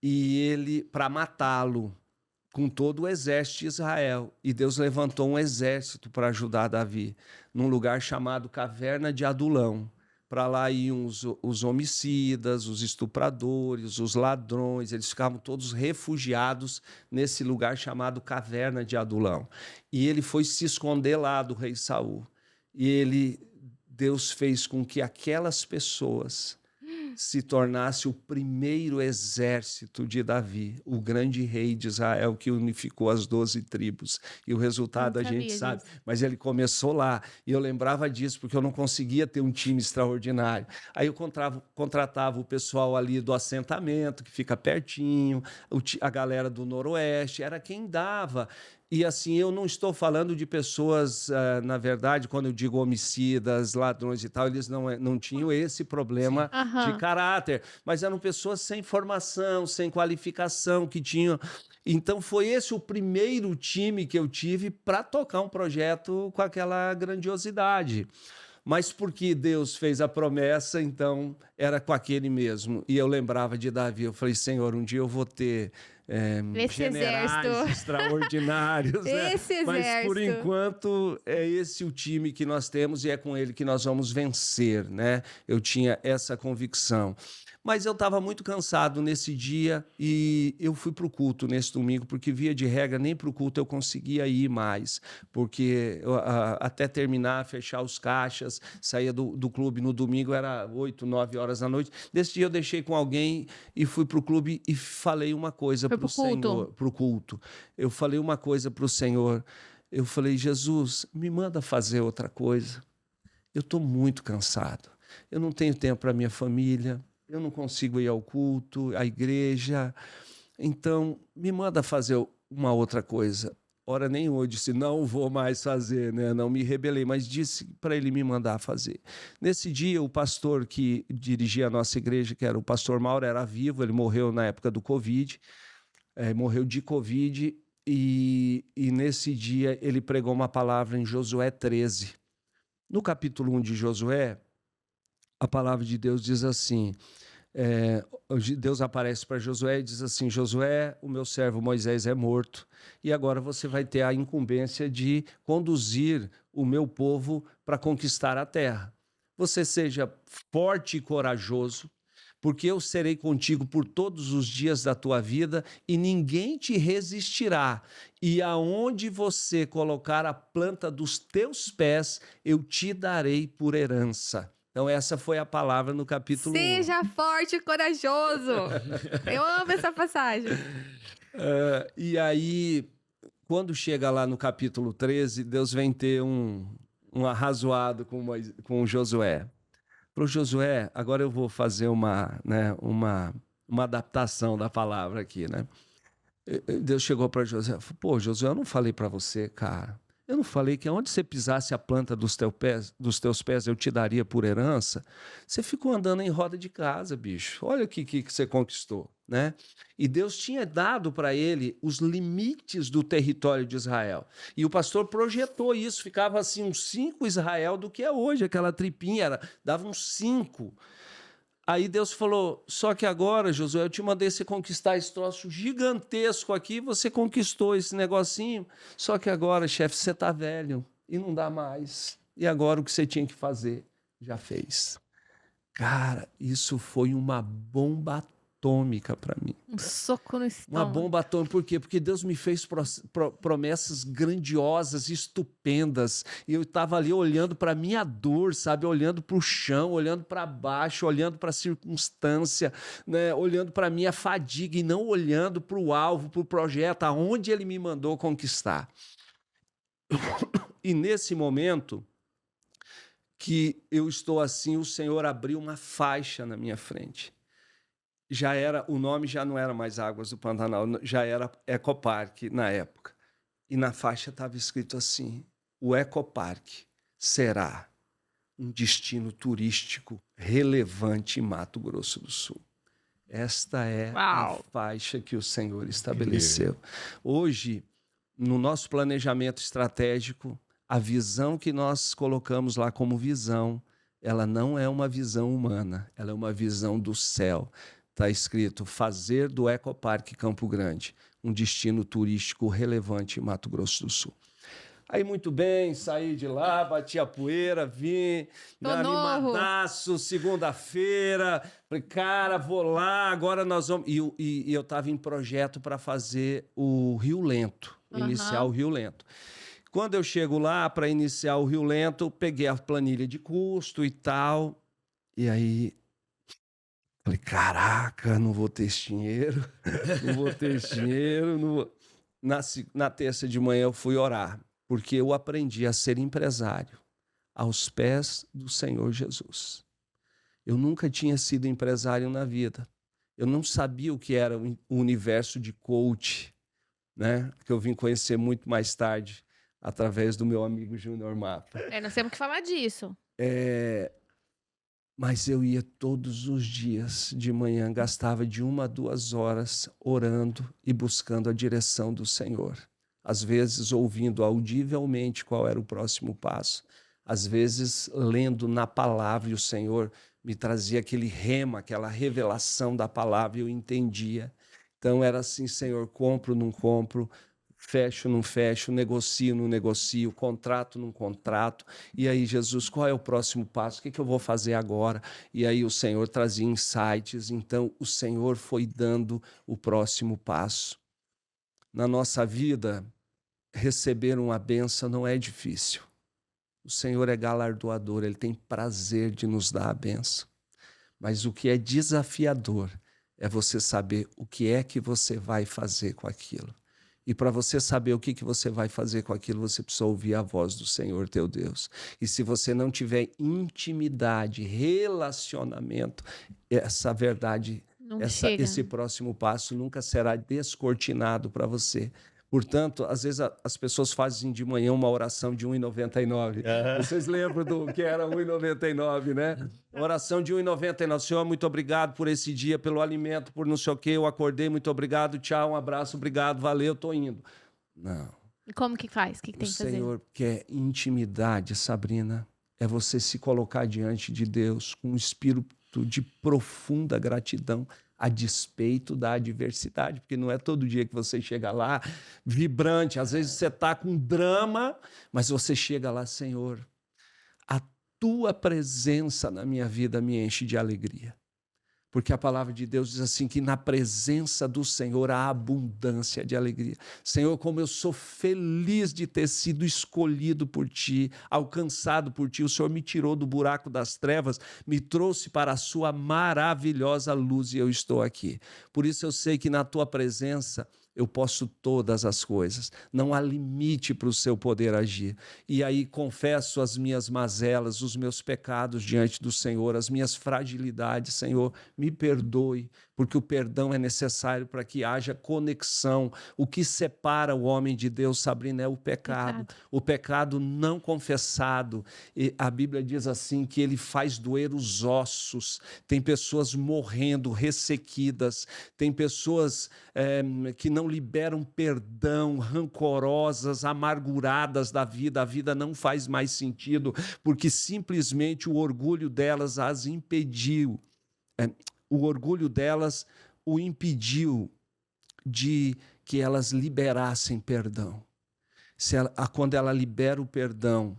e ele, para matá-lo, com todo o exército de Israel. E Deus levantou um exército para ajudar Davi, num lugar chamado Caverna de Adulão. Para lá iam os homicidas, os estupradores, os ladrões, eles ficavam todos refugiados nesse lugar chamado Caverna de Adulão. E ele foi se esconder lá do rei Saul. E Deus fez com que aquelas pessoas se tornasse o primeiro exército de Davi, o grande rei de Israel que unificou as 12 tribos. E o resultado Não a gente sabia sabe. disso. Mas ele começou lá. E eu lembrava disso, porque eu não conseguia ter um time extraordinário. Aí eu contratava o pessoal ali do assentamento, que fica pertinho, a galera do Noroeste, era quem dava. E assim, eu não estou falando de pessoas, na verdade, quando eu digo homicidas, ladrões e tal, eles não tinham esse problema de Aham. caráter, mas eram pessoas sem formação, sem qualificação, que tinham. Então, foi esse o primeiro time que eu tive para tocar um projeto com aquela grandiosidade. Mas porque Deus fez a promessa, então era com aquele mesmo. E eu lembrava de Davi, eu falei, Senhor, um dia eu vou ter Esse generais exército. extraordinários, né? Esse Mas por exército. enquanto é esse o time que nós temos e é com ele que nós vamos vencer, né? Eu tinha essa convicção. Mas eu estava muito cansado nesse dia e eu fui para o culto nesse domingo, porque via de regra nem para o culto eu conseguia ir mais, porque até terminar, fechar os caixas, saía do clube no domingo, era 8, 9 horas da noite. Nesse dia eu deixei com alguém e fui para o clube e falei uma coisa Foi para o pro culto? Senhor, para o culto. Eu falei uma coisa para o Senhor. Eu falei, Jesus, me manda fazer outra coisa. Eu estou muito cansado. Eu não tenho tempo para minha família. Eu não consigo ir ao culto, à igreja. Então, me manda fazer uma outra coisa. Ora, nem eu disse, não vou mais fazer, né? Não me rebelei, mas disse para ele me mandar fazer. Nesse dia, o pastor que dirigia a nossa igreja, que era o pastor Mauro, era vivo, ele morreu na época do Covid, morreu de Covid, e nesse dia ele pregou uma palavra em Josué 13. No capítulo 1 de Josué, a palavra de Deus diz assim, Deus aparece para Josué e diz assim, Josué, o meu servo Moisés é morto, e agora você vai ter a incumbência de conduzir o meu povo para conquistar a terra. Você seja forte e corajoso, porque eu serei contigo por todos os dias da tua vida e ninguém te resistirá. E aonde você colocar a planta dos teus pés, eu te darei por herança. Então, essa foi a palavra no capítulo 1. Seja forte e corajoso. Eu amo essa passagem. E aí, quando chega lá no capítulo 13, Deus vem ter um arrazoado com Josué. Para o Josué, agora eu vou fazer uma adaptação da palavra aqui, né? Deus chegou para Josué e falou, pô, Josué, eu não falei para você, cara. Eu não falei que onde você pisasse a planta dos teus pés eu te daria por herança? Você ficou andando em roda de casa, bicho. Olha o que você conquistou, né? E Deus tinha dado para ele os limites do território de Israel. E o pastor projetou isso, ficava assim uns 5 Israel do que é hoje, aquela tripinha, dava uns 5. Aí Deus falou, só que agora, Josué, eu te mandei você conquistar esse troço gigantesco aqui, você conquistou esse negocinho, só que agora, chefe, você tá velho e não dá mais. E agora o que você tinha que fazer, já fez. Cara, isso foi uma bomba atômica para mim. Um soco no Uma estômago. bomba atômica, por quê? Porque Deus me fez promessas grandiosas, estupendas, e eu estava ali olhando para a minha dor, sabe? Olhando para o chão, olhando para baixo, olhando para a circunstância, né? Olhando para a minha fadiga e não olhando para o alvo, para o projeto, aonde Ele me mandou conquistar. E nesse momento que eu estou assim, o Senhor abriu uma faixa na minha frente. O nome já não era mais Águas do Pantanal, já era Ecoparque na época. E na faixa estava escrito assim, o Ecoparque será um destino turístico relevante em Mato Grosso do Sul. Esta é a faixa que o Senhor estabeleceu. Hoje, no nosso planejamento estratégico, a visão que nós colocamos lá como visão, ela não é uma visão humana, ela é uma visão do céu. Está escrito, fazer do Ecoparque Campo Grande um destino turístico relevante em Mato Grosso do Sul. Aí, muito bem, saí de lá, bati a poeira, vim, animadaço, segunda-feira, falei, cara, vou lá, agora nós vamos... E eu estava em projeto para fazer o Rio Lento, iniciar o Rio Lento. Quando eu chego lá para iniciar o Rio Lento, peguei a planilha de custo e tal, e aí... Falei, caraca, não vou ter esse dinheiro, não vou ter esse dinheiro. Não vou... Na terça de manhã eu fui orar, porque eu aprendi a ser empresário aos pés do Senhor Jesus. Eu nunca tinha sido empresário na vida. Eu não sabia o que era o universo de coach, né? Que eu vim conhecer muito mais tarde, através do meu amigo Júnior Mapa. Nós temos que falar disso. Mas eu ia todos os dias de manhã, gastava de 1 a 2 horas orando e buscando a direção do Senhor. Às vezes ouvindo audivelmente qual era o próximo passo. Às vezes lendo na palavra, e o Senhor me trazia aquele rema, aquela revelação da palavra, e eu entendia. Então era assim, Senhor, compro, não compro, fecho, não fecho, negocio, não negocio, contrato, não contrato. E aí, Jesus, qual é o próximo passo? O que eu vou fazer agora? E aí o Senhor trazia insights. Então o Senhor foi dando o próximo passo. Na nossa vida, receber uma bênção não é difícil. O Senhor é galardoador, Ele tem prazer de nos dar a bênção. Mas o que é desafiador é você saber o que é que você vai fazer com aquilo. E para você saber o que você vai fazer com aquilo, você precisa ouvir a voz do Senhor teu Deus. E se você não tiver intimidade, relacionamento, essa verdade, esse próximo passo nunca será descortinado para você. Portanto, às vezes as pessoas fazem de manhã uma oração de 1,99. Vocês lembram do que era 1,99, né? Oração de 1,99. Senhor, muito obrigado por esse dia, pelo alimento, por não sei o quê. Eu acordei, muito obrigado, tchau, um abraço, obrigado, valeu, tô indo. Não. E como que faz? O que tem que fazer? O Senhor quer intimidade, Sabrina. É você se colocar diante de Deus com um espírito de profunda gratidão, a despeito da adversidade, porque não é todo dia que você chega lá vibrante, às vezes você está com drama, mas você chega lá, Senhor, a tua presença na minha vida me enche de alegria. Porque a palavra de Deus diz assim, que na presença do Senhor há abundância de alegria. Senhor, como eu sou feliz de ter sido escolhido por Ti, alcançado por Ti. O Senhor me tirou do buraco das trevas, me trouxe para a Sua maravilhosa luz e eu estou aqui. Por isso eu sei que na Tua presença eu posso todas as coisas. Não há limite para o seu poder agir. E aí confesso as minhas mazelas, os meus pecados diante do Senhor, as minhas fragilidades. Senhor, me perdoe, porque o perdão é necessário para que haja conexão. O que separa o homem de Deus, Sabrina, é o pecado. O pecado não confessado. E a Bíblia diz assim que ele faz doer os ossos. Tem pessoas morrendo, ressequidas. Tem pessoas que não liberam perdão, rancorosas, amarguradas da vida. A vida não faz mais sentido, porque simplesmente o orgulho delas as impediu. O orgulho delas o impediu de que elas liberassem perdão. Quando ela libera o perdão,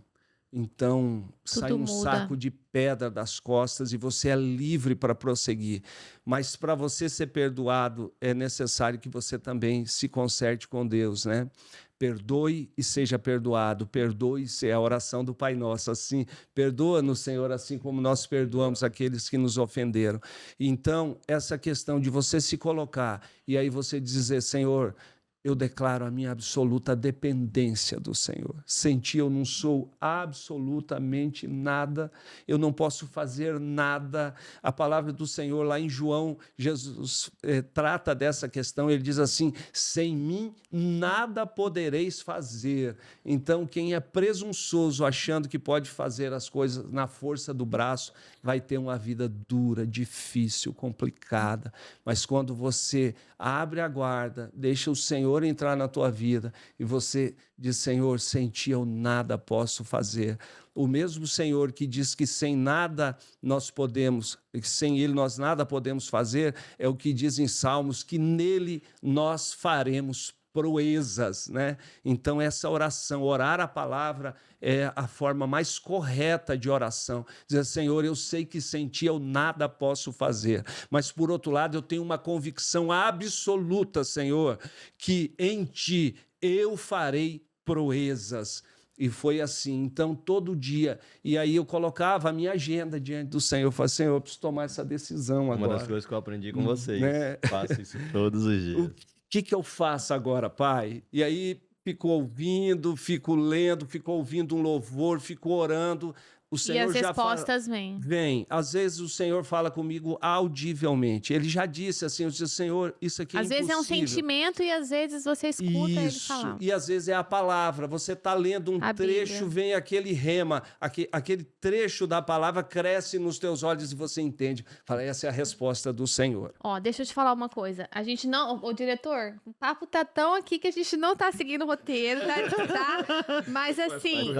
então sai um saco de pedra das costas e você é livre para prosseguir. Mas para você ser perdoado, é necessário que você também se conserte com Deus, né? Perdoe e seja perdoado. Perdoe-se, é a oração do Pai Nosso. Assim, perdoa-nos, Senhor, assim como nós perdoamos aqueles que nos ofenderam. Então, essa questão de você se colocar e aí você dizer, Senhor, eu declaro a minha absoluta dependência do Senhor. Sem Ti eu não sou absolutamente nada, eu não posso fazer nada. A palavra do Senhor lá em João, Jesus trata dessa questão, ele diz assim, sem mim nada podereis fazer. Então quem é presunçoso achando que pode fazer as coisas na força do braço, vai ter uma vida dura, difícil, complicada. Mas quando você abre a guarda, deixa o Senhor entrar na tua vida e você diz, Senhor, sem Ti eu nada posso fazer. O mesmo Senhor que diz que sem nada nós podemos, que sem Ele nós nada podemos fazer, é o que diz em Salmos, que nele nós faremos proezas, né? Então essa oração, orar a palavra é a forma mais correta de oração. Dizer, Senhor, eu sei que sem Ti eu nada posso fazer, mas por outro lado eu tenho uma convicção absoluta, Senhor, que em Ti eu farei proezas. E foi assim, então, todo dia. E aí eu colocava a minha agenda diante do Senhor. Eu falei, Senhor, eu preciso tomar essa decisão Uma agora. das coisas que eu aprendi com vocês. Né? Faço isso todos os dias. O que eu faço agora, Pai? E aí fico ouvindo, fico lendo, fico ouvindo um louvor, fico orando. O Senhor E as já respostas vêm. Vem. Às vezes o Senhor fala comigo audivelmente. Ele já disse assim, eu disse, Senhor, isso aqui é Às vezes é um impossível. sentimento e às vezes você escuta ele Isso. falar. E às vezes é a palavra. Você está lendo um A trecho, Bíblia. vem aquele rema, aquele trecho da palavra cresce nos teus olhos e você entende. Fala, essa é a resposta do Senhor. Ó, deixa eu te falar uma coisa. A gente não... Ô, diretor, o papo tá tão aqui que a gente não tá seguindo o roteiro, tá? Então tá. Mas assim,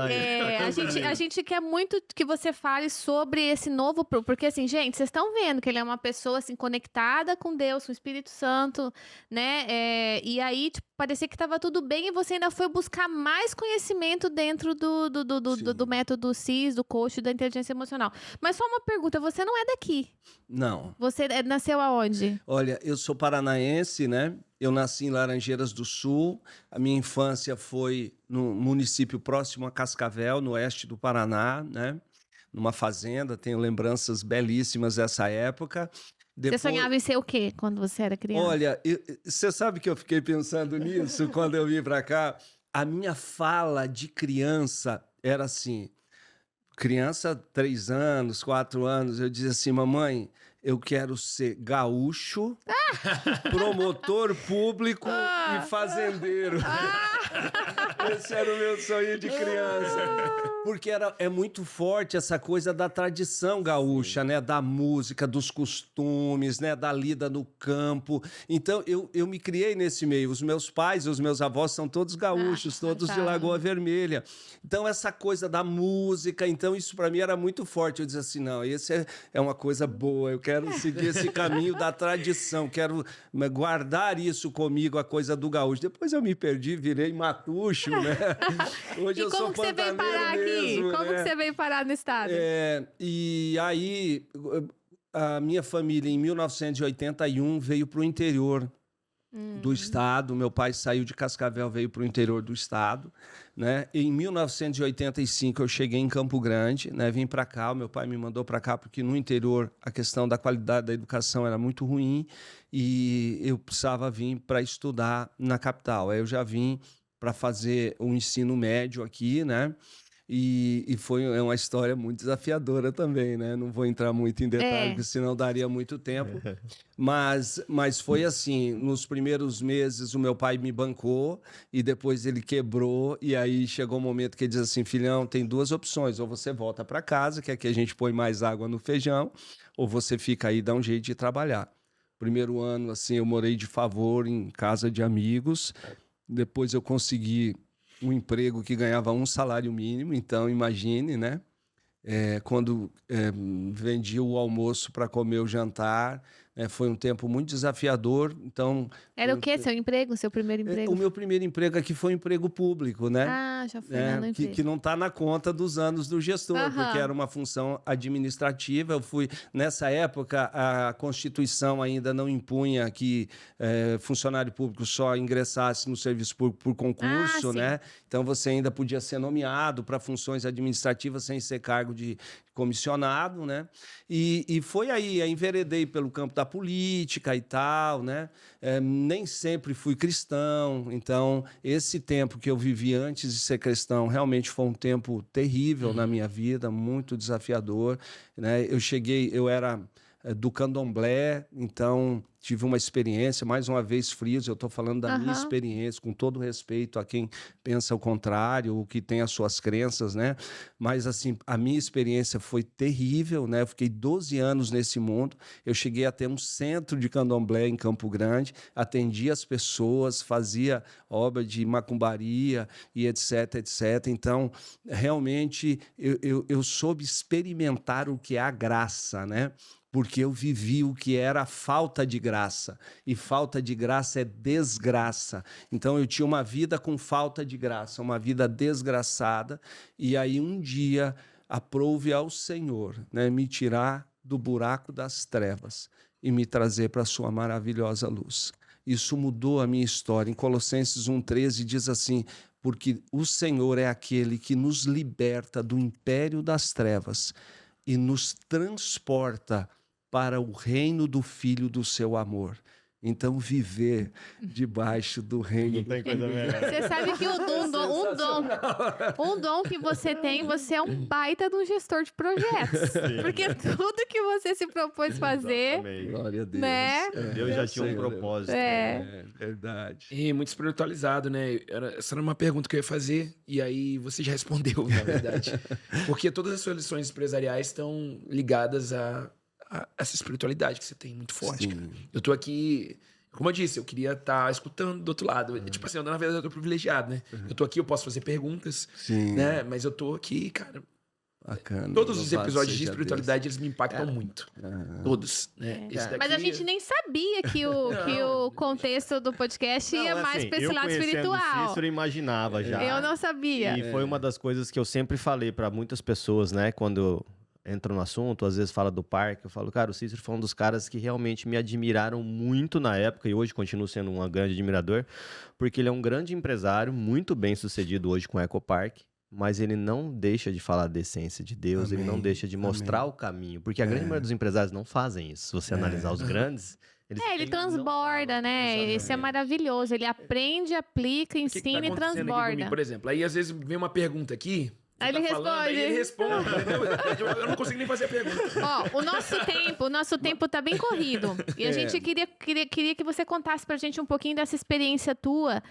a gente quer muito que você fale sobre esse novo... Porque assim, gente, vocês estão vendo que ele é uma pessoa assim, conectada com Deus, com o Espírito Santo, né? E aí, tipo, parecia que tava tudo bem e você ainda foi buscar mais conhecimento dentro do método CIS, do coach, da inteligência emocional. Mas só uma pergunta, você não é daqui. Não. Você nasceu aonde? Olha, eu sou paranaense, né? Eu nasci em Laranjeiras do Sul. A minha infância foi no município próximo a Cascavel, no oeste do Paraná, né? Numa fazenda, tenho lembranças belíssimas dessa época. Você sonhava em ser o quê quando você era criança? Olha, você sabe que eu fiquei pensando nisso quando eu vim para cá? A minha fala de criança era assim, criança 3 anos, 4 anos, eu dizia assim, mamãe, eu quero ser gaúcho, promotor público e fazendeiro. Esse era o meu sonho de criança. Porque é muito forte essa coisa da tradição gaúcha, né? Da música, dos costumes, né? Da lida no campo. Então, eu me criei nesse meio. Os meus pais e os meus avós são todos gaúchos, todos de Lagoa Vermelha. Então, essa coisa da música, então isso para mim era muito forte. Eu dizia assim, não, esse é uma coisa boa. Eu quero seguir esse caminho da tradição. Quero guardar isso comigo, a coisa do gaúcho. Depois eu me perdi, virei matucho, né? Hoje e eu como sou que você veio parar mesmo, aqui? Como né? que você veio parar no estado? E aí, a minha família, em 1981, veio para o interior do estado. Meu pai saiu de Cascavel, veio para o interior do estado, né? E em 1985 eu cheguei em Campo Grande, né? Vim para cá, o meu pai me mandou para cá porque no interior a questão da qualidade da educação era muito ruim e eu precisava vir para estudar na capital. Aí eu já vim para fazer o ensino médio aqui, né? E foi uma história muito desafiadora também, né? Não vou entrar muito em detalhe, porque senão daria muito tempo. Mas foi assim, nos primeiros meses o meu pai me bancou e depois ele quebrou e aí chegou um momento que ele diz assim, filhão, tem 2 opções, ou você volta para casa, que aqui a gente põe mais água no feijão, ou você fica aí e dá um jeito de trabalhar. Primeiro ano, assim, eu morei de favor em casa de amigos, depois eu consegui um emprego que ganhava 1 salário mínimo, então imagine, né? Quando vendi o almoço para comer o jantar, foi um tempo muito desafiador. Então, Era o quê? Seu emprego? Seu primeiro emprego? O meu primeiro emprego aqui foi um emprego público, né? Ah, já foi lá no emprego. Que não está na conta dos anos do gestor, porque era uma função administrativa. Eu fui nessa época a Constituição ainda não impunha que funcionário público só ingressasse no serviço público por concurso, né? Então você ainda podia ser nomeado para funções administrativas sem ser cargo de comissionado, né? E foi aí enveredei pelo campo da política e tal, né? Nem sempre fui cristão, então esse tempo que eu vivi antes de ser cristão realmente foi um tempo terrível na minha vida, muito desafiador, né? Eu era do candomblé, então tive uma experiência, mais uma vez frios, eu estou falando da minha experiência, com todo respeito a quem pensa o contrário, o que tem as suas crenças, né? Mas, assim, a minha experiência foi terrível, né? Eu fiquei 12 anos nesse mundo, eu cheguei a ter um centro de candomblé em Campo Grande, atendia as pessoas, fazia obra de macumbaria e etc, etc. Então, realmente, eu soube experimentar o que é a graça, né? Porque eu vivi o que era a falta de graça. E falta de graça é desgraça. Então, eu tinha uma vida com falta de graça, uma vida desgraçada. E aí, um dia, aprove ao Senhor, né, me tirar do buraco das trevas e me trazer para a sua maravilhosa luz. Isso mudou a minha história. Em Colossenses 1,13 diz assim, porque o Senhor é aquele que nos liberta do império das trevas e nos transporta para o reino do Filho do seu amor. Então, viver debaixo do reino. Não tem coisa melhor. Você sabe que um dom que você tem, você é um baita de um gestor de projetos. Porque tudo que você se propôs fazer, Exatamente. Glória a Deus. né? Deus já tinha um Senhor, propósito. É verdade. E muito espiritualizado, né? Essa era uma pergunta que eu ia fazer, e aí você já respondeu, na verdade. Porque todas as suas lições empresariais estão ligadas a essa espiritualidade que você tem muito forte, cara. Eu tô aqui, como eu disse, eu queria estar escutando do outro lado. Tipo assim, na verdade eu tô privilegiado, né? Eu tô aqui, eu posso fazer perguntas, né? Mas eu tô aqui, cara. Bacana. Todos os Louvado episódios de seja espiritualidade, eles me impactam muito. Todos, né? Esse daqui- Mas a gente nem sabia que o contexto do podcast ia Não, mais assim, pra esse eu lado conhecendo espiritual. o Cícero, eu imaginava já. Eu não sabia. E foi uma das coisas que eu sempre falei para muitas pessoas, né? Quando entro no assunto, às vezes fala do parque, eu falo, cara, o Cícero foi um dos caras que realmente me admiraram muito na época e hoje continuo sendo um grande admirador, porque ele é um grande empresário, muito bem sucedido hoje com o EcoPark, mas ele não deixa de falar da essência de Deus, ele não deixa de mostrar o caminho, porque a grande maioria dos empresários não fazem isso. Se você analisar os grandes, Ele transborda, né? Isso é maravilhoso. Ele aprende, aplica, O que que tá ensina e acontecendo aqui transborda. comigo, por exemplo? Aí às vezes vem uma pergunta aqui. Aí você ele tá falando, aí ele responde, entendeu? Eu não consigo nem fazer a pergunta. Ó, o nosso tempo tá bem corrido. E a gente queria que você contasse pra gente um pouquinho dessa experiência tua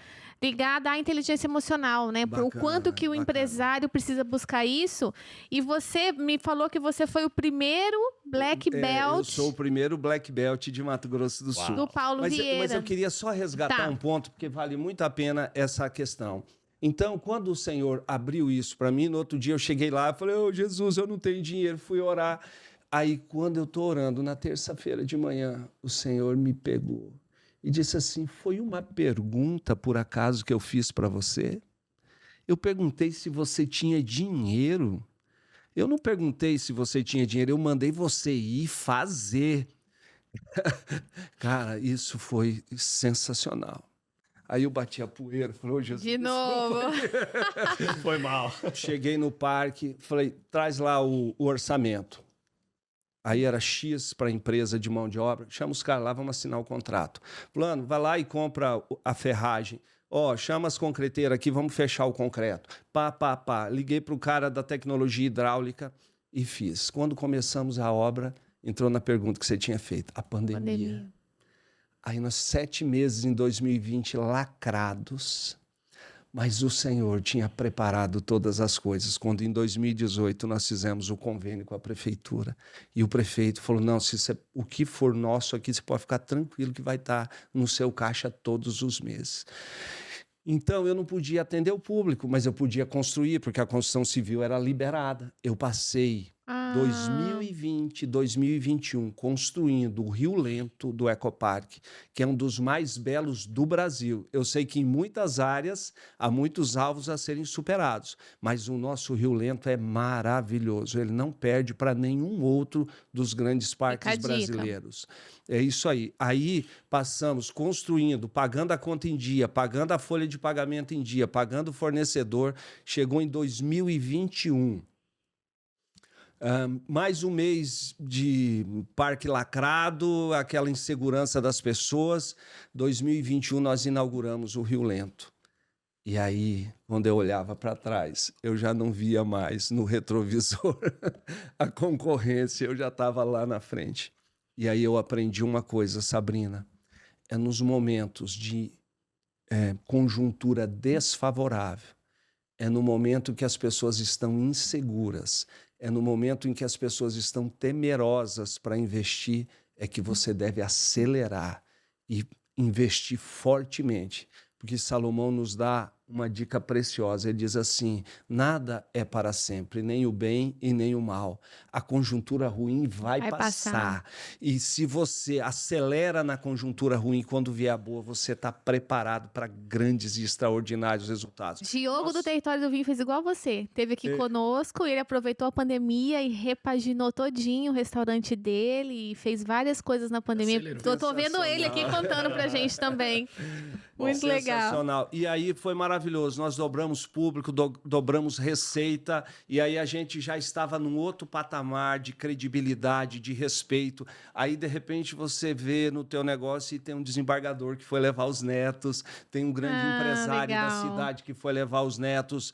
ligada à inteligência emocional, né? O Bacana, quanto que o bacana. empresário precisa buscar isso. E você me falou que você foi o primeiro Black Eu Belt sou o primeiro Black Belt de Mato Grosso do Sul. do Paulo Mas Vieira. eu queria só resgatar Tá. um ponto, porque vale muito a pena essa questão. Então, quando o Senhor abriu isso para mim, no outro dia eu cheguei lá e falei, ô Jesus, eu não tenho dinheiro, fui orar. Aí, quando eu estou orando, na terça-feira de manhã, o Senhor me pegou e disse assim, foi uma pergunta, por acaso, que eu fiz para você? Eu perguntei se você tinha dinheiro. Eu não perguntei se você tinha dinheiro, eu mandei você ir fazer. Cara, isso foi sensacional. Aí eu bati a poeira, falei, ô Jesus. De novo. Foi mal. Cheguei no parque, falei, traz lá o orçamento. Aí era X para a empresa de mão de obra, chama os caras lá, vamos assinar o contrato. Fulano, vai lá e compra a ferragem. Ó, chama as concreteiras aqui, vamos fechar o concreto. Pá. Liguei para o cara da tecnologia hidráulica e fiz. Quando começamos a obra, entrou na pergunta que você tinha feito, a pandemia. Aí nós 7 meses em 2020 lacrados, mas o Senhor tinha preparado todas as coisas. Quando em 2018 nós fizemos o convênio com a prefeitura e o prefeito falou, não, se isso o que for nosso aqui, você pode ficar tranquilo que vai estar no seu caixa todos os meses. Então eu não podia atender o público, mas eu podia construir, porque a construção civil era liberada. Eu passei 2020, 2021, construindo o Rio Lento do EcoPark, que é um dos mais belos do Brasil. Eu sei que em muitas áreas há muitos alvos a serem superados, mas o nosso Rio Lento é maravilhoso. Ele não perde para nenhum outro dos grandes parques brasileiros. É isso aí. Aí passamos construindo, pagando a conta em dia, pagando a folha de pagamento em dia, pagando o fornecedor. Chegou em 2021. Mais um mês de parque lacrado, aquela insegurança das pessoas. 2021 nós inauguramos o Rio Lento. E aí, quando eu olhava para trás, eu já não via mais no retrovisor a concorrência, eu já estava lá na frente. E aí eu aprendi uma coisa, Sabrina, é nos momentos de conjuntura desfavorável, é no momento que as pessoas estão inseguras, é no momento em que as pessoas estão temerosas para investir, é que você deve acelerar e investir fortemente. Porque Salomão nos dá uma dica preciosa. Ele diz assim, nada é para sempre, nem o bem e nem o mal. A conjuntura ruim vai passar. E se você acelera na conjuntura ruim, quando vier a boa, você está preparado para grandes e extraordinários resultados. Diogo do Território do Vinho fez igual você. Teve aqui conosco, ele aproveitou a pandemia e repaginou todinho o restaurante dele e fez várias coisas na pandemia. Acelerou. Tô vendo ele aqui contando pra gente também. Muito legal. Sensacional. E aí foi maravilhoso. maravilhoso. Nós dobramos público, dobramos receita, e aí a gente já estava num outro patamar de credibilidade, de respeito. Aí, de repente, você vê no teu negócio e tem um desembargador que foi levar os netos, tem um grande empresário da legal. cidade que foi levar os netos,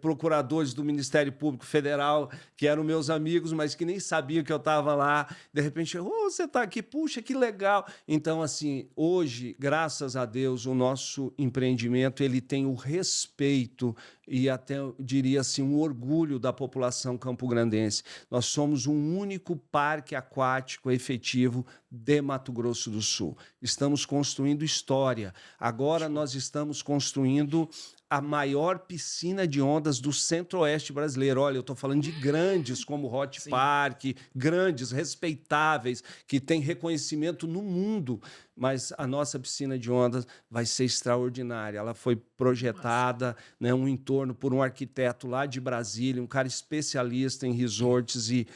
procuradores do Ministério Público Federal, que eram meus amigos, mas que nem sabiam que eu estava lá. De repente, você está aqui, puxa, que legal. Então, assim, hoje, graças a Deus, o nosso empreendimento ele tem o respeito e até, eu diria assim, um orgulho da população campograndense. Nós somos o único parque aquático efetivo de Mato Grosso do Sul. Estamos construindo história. Agora nós estamos construindo a maior piscina de ondas do centro-oeste brasileiro. Olha, eu estou falando de grandes como Hot Sim. Park, grandes, respeitáveis, que têm reconhecimento no mundo, mas a nossa piscina de ondas vai ser extraordinária. Ela foi projetada, né, um entorno por um arquiteto lá de Brasília, um cara especialista em resorts e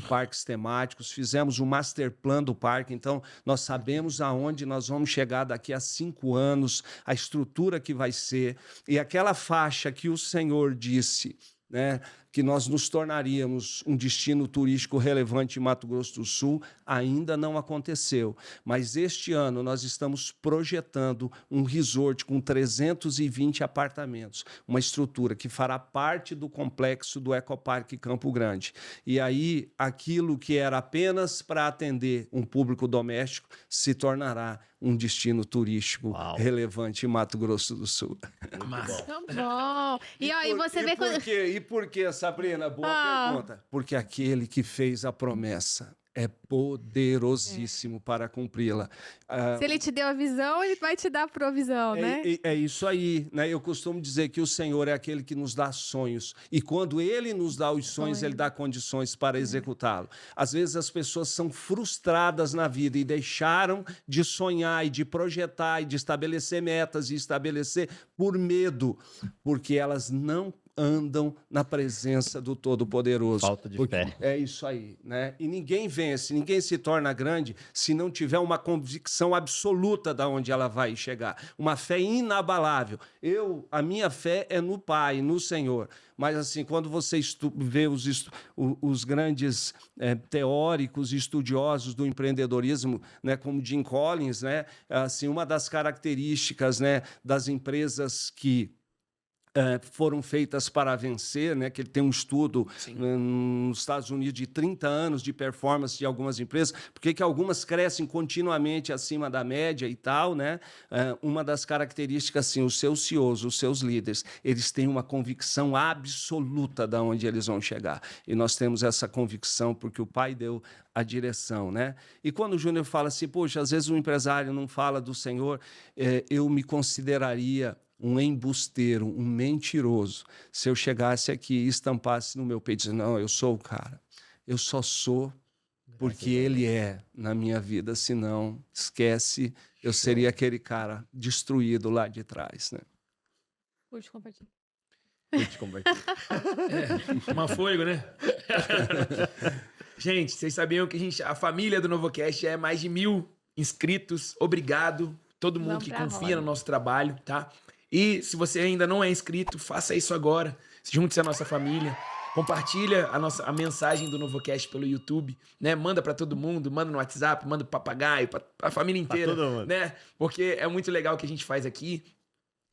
parques temáticos. Fizemos o master plan do parque, então nós sabemos aonde nós vamos chegar daqui a 5 anos, a estrutura que vai ser. E aquela faixa que o senhor disse, né, que nós nos tornaríamos um destino turístico relevante em Mato Grosso do Sul, ainda não aconteceu. Mas este ano nós estamos projetando um resort com 320 apartamentos, uma estrutura que fará parte do complexo do Ecoparque Campo Grande. E aí, aquilo que era apenas para atender um público doméstico se tornará um destino turístico relevante em Mato Grosso do Sul. Massa. Tão bom. E aí você vê quando... E por quê, Sabrina? Boa pergunta. Porque aquele que fez a promessa é poderosíssimo para cumpri-la. Se ele te deu a visão, ele vai te dar a provisão, né? É isso aí, né? Eu costumo dizer que o Senhor é aquele que nos dá sonhos. E quando Ele nos dá os sonhos, Ele dá condições para executá-lo. Às vezes as pessoas são frustradas na vida e deixaram de sonhar e de projetar e de estabelecer metas e estabelecer por medo, porque elas não andam na presença do Todo-Poderoso. Falta de fé. É isso aí, né? E ninguém vence, ninguém se torna grande se não tiver uma convicção absoluta de onde ela vai chegar. Uma fé inabalável. A minha fé é no Pai, no Senhor. Mas, assim, quando você vê os grandes teóricos e estudiosos do empreendedorismo, né, como Jim Collins, né, assim, uma das características, né, das empresas que foram feitas para vencer, né? Que ele tem um estudo nos Estados Unidos de 30 anos de performance de algumas empresas, porque que algumas crescem continuamente acima da média e tal, né? Uma das características, assim, os seus CEOs, os seus líderes, eles têm uma convicção absoluta de onde eles vão chegar. E nós temos essa convicção porque o Pai deu a direção, né? E quando o Júnior fala assim, poxa, às vezes o empresário não fala do Senhor, eu me consideraria um embusteiro, um mentiroso, se eu chegasse aqui e estampasse no meu peito e dizendo, não, eu sou o cara, eu só sou porque ele é na minha vida, senão, esquece, eu seria aquele cara destruído lá de trás, né? Curte, compartilha. Uma fôlego, né? Gente, vocês sabiam que a família do Novocast é mais de 1.000 inscritos. Obrigado. Todo mundo Vamos que pra confia roda. no nosso trabalho, tá? E se você ainda não é inscrito, faça isso agora. Junte-se à nossa família. Compartilha a mensagem do Novocast pelo YouTube, né? Manda pra todo mundo, manda no WhatsApp, manda pro papagaio, pra família inteira, todo mundo. né? Porque é muito legal o que a gente faz aqui.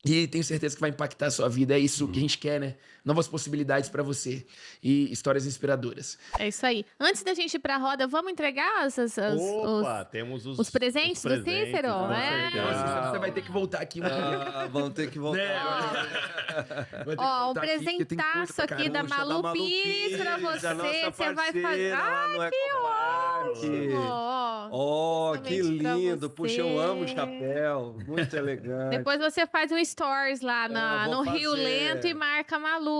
E tenho certeza que vai impactar a sua vida. É isso que a gente quer, né? Novas possibilidades pra você. E histórias inspiradoras. É isso aí. Antes da gente ir pra roda, vamos entregar Opa, temos os presentes do Cícero? com É. certeza. Nossa, você vai ter que voltar aqui um dia. Vão ter que voltar. Né? Vai ter que Ó, um voltar aqui, porque tem coisa presentaço pra aqui da caramba. Malu Pires pra você. a nossa Você vai fazer. parceira lá no Ecoparque. Ó, Oh, que especialmente pra lindo. Puxa, eu amo o você. chapéu. Muito elegante. Depois você faz um stories lá vou no Rio fazer. Lento e marca a Malu.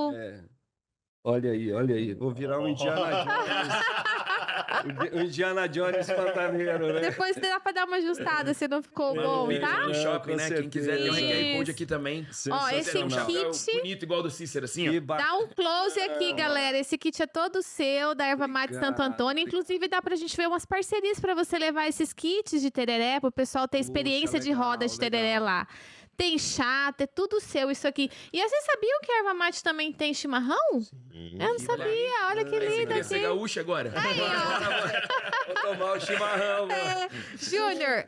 Olha aí. Vou virar um Indiana Jones. O Indiana Jones pantaneiro, né? Depois dá pra dar uma ajustada se não ficou bom, Vídeo tá? no shopping, Com né? Quem quiser tem um certeza. QR Code aqui também. Ó, esse Tem um chapéu kit- bonito igual do Cícero, assim, ó. Que Dá um close aqui, galera. Esse kit é todo seu, da Erva Mate Obrigado. Santo Antônio. Inclusive, dá pra gente ver umas parcerias pra você levar esses kits de tereré, pro pessoal ter experiência de legal, roda de tereré legal. lá. tem chá, é tudo seu isso aqui. E vocês sabiam que a erva mate também tem chimarrão? Eu não sabia, olha que Aí você linda queria ser aqui. gaúcha agora? Aí, ó. Vou tomar o chimarrão, mano. Júnior,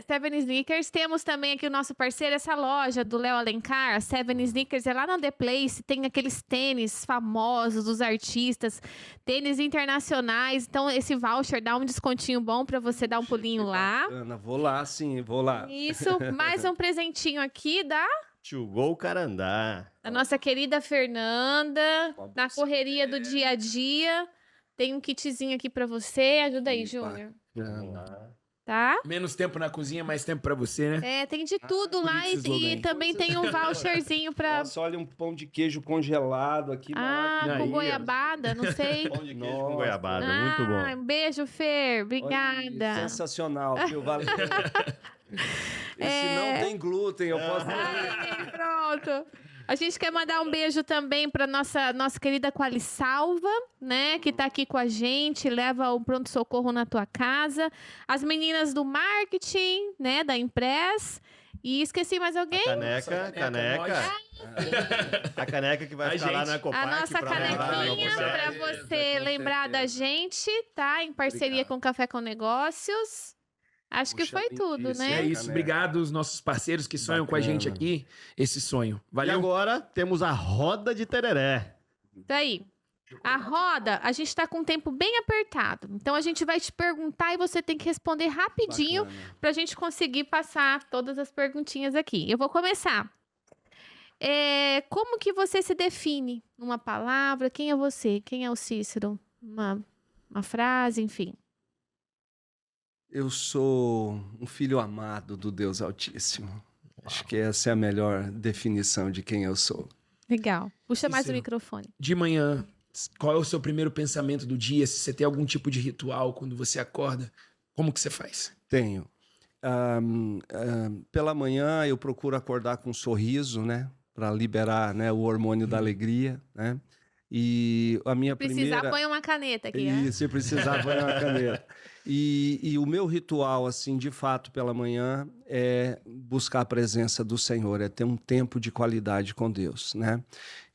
Seven Sneakers, temos também aqui o nosso parceiro, essa loja do Léo Alencar, a Seven Sneakers, é lá na The Place, tem aqueles tênis famosos dos artistas, tênis internacionais, então esse voucher dá um descontinho bom pra você dar um pulinho lá. Ana, vou lá, sim, vou lá. Isso, mais um presentinho aqui da To Go Carandá. nossa querida Fernanda, na correria do dia a dia, tem um kitzinho aqui pra você, ajuda aí, Júnior, tá? Menos tempo na cozinha, mais tempo pra você, né? Tem de tudo lá esse slogan e aí. também tem um voucherzinho pra... Nossa, olha um pão de queijo congelado aqui. Ah, Aí, com ó. goiabada, não sei. Pão de queijo Nossa. com goiabada, muito bom. Um beijo, Fer. Olha, Obrigada. sensacional, viu? Valeu. Esse não tem glúten, eu posso... Ai, pronto. A gente quer mandar um beijo também para nossa querida Qualisalva, né? Que tá aqui com a gente, leva o pronto-socorro na tua casa. As meninas do marketing, né? Da Impress. E esqueci mais alguém? Caneca. A caneca que vai A ficar lá gente. na A Ecopark. nossa pra lembrar, canequinha não consegue. para você lembrar da gente, tá? Em parceria com o Café com Negócios. Acho que Puxa, foi tudo, lindíssimo. né? É isso, Caneca. obrigado aos nossos parceiros que sonham com a gente aqui, esse sonho. E Valeu? agora temos a roda de tereré. Daí, a roda, a gente tá com um tempo bem apertado. Então, a gente vai te perguntar e você tem que responder rapidinho pra gente conseguir passar todas as perguntinhas aqui. Eu vou começar. Como que você se define numa palavra? Quem é você? Quem é o Cícero? Uma frase, enfim. Eu sou um filho amado do Deus Altíssimo. Acho que essa é a melhor definição de quem eu sou. Legal. Puxa mais o Cícero. microfone. De manhã, qual é o seu primeiro pensamento do dia? Se você tem algum tipo de ritual quando você acorda, como que você faz? Tenho. Pela manhã eu procuro acordar com um sorriso, né? Para liberar, né, o hormônio da alegria, né? E a minha Precisar, primeira... põe uma caneta aqui. né? Isso, se precisar, põe uma caneta. E o meu ritual, assim, de fato, pela manhã, é buscar a presença do Senhor, é ter um tempo de qualidade com Deus, né?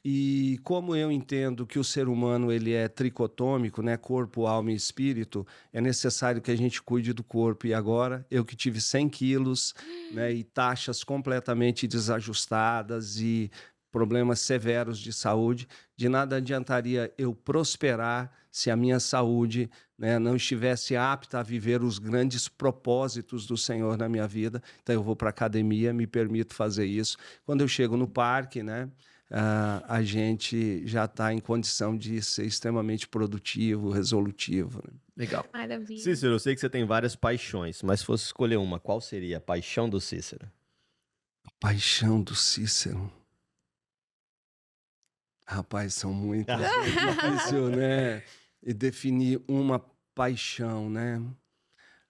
E como eu entendo que o ser humano ele é tricotômico, né, corpo, alma e espírito, é necessário que a gente cuide do corpo. E agora, eu que tive 100 quilos, né, e taxas completamente desajustadas e problemas severos de saúde, de nada adiantaria eu prosperar se a minha saúde, né, não estivesse apta a viver os grandes propósitos do Senhor na minha vida. Então eu vou para a academia, me permito fazer isso. Quando eu chego no parque, né, a gente já está em condição de ser extremamente produtivo, resolutivo. Né? Legal. Maravilha. Cícero, eu sei que você tem várias paixões, mas se fosse escolher uma, qual seria a paixão do Cícero? A paixão do Cícero. Rapaz, são muitas. É difícil, né? E definir uma paixão, né?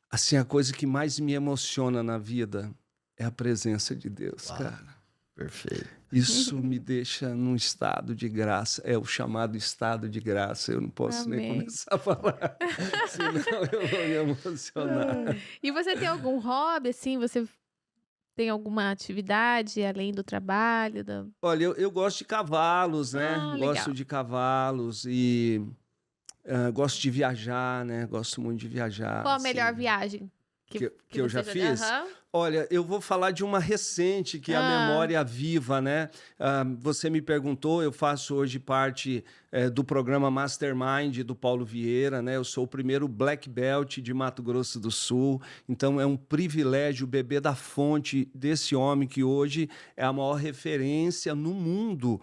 Assim, a coisa que mais me emociona na vida é a presença de Deus, Uau. cara. Perfeito. Isso me deixa num estado de graça. É o chamado estado de graça. Eu não posso nem Amém. começar a falar, senão eu vou me emocionar. E você tem algum hobby, assim? Você tem alguma atividade além do trabalho? Olha, eu gosto de cavalos, né? Ah, Gosto legal. de cavalos e gosto de viajar, né? Gosto muito de viajar. Qual a assim. melhor viagem Que eu você já fiz? Aham. Olha, eu vou falar de uma recente, que é a Memória Viva, né? Você me perguntou, eu faço hoje parte do programa Mastermind do Paulo Vieira, né? Eu sou o primeiro Black Belt de Mato Grosso do Sul, então é um privilégio beber da fonte desse homem que hoje é a maior referência no mundo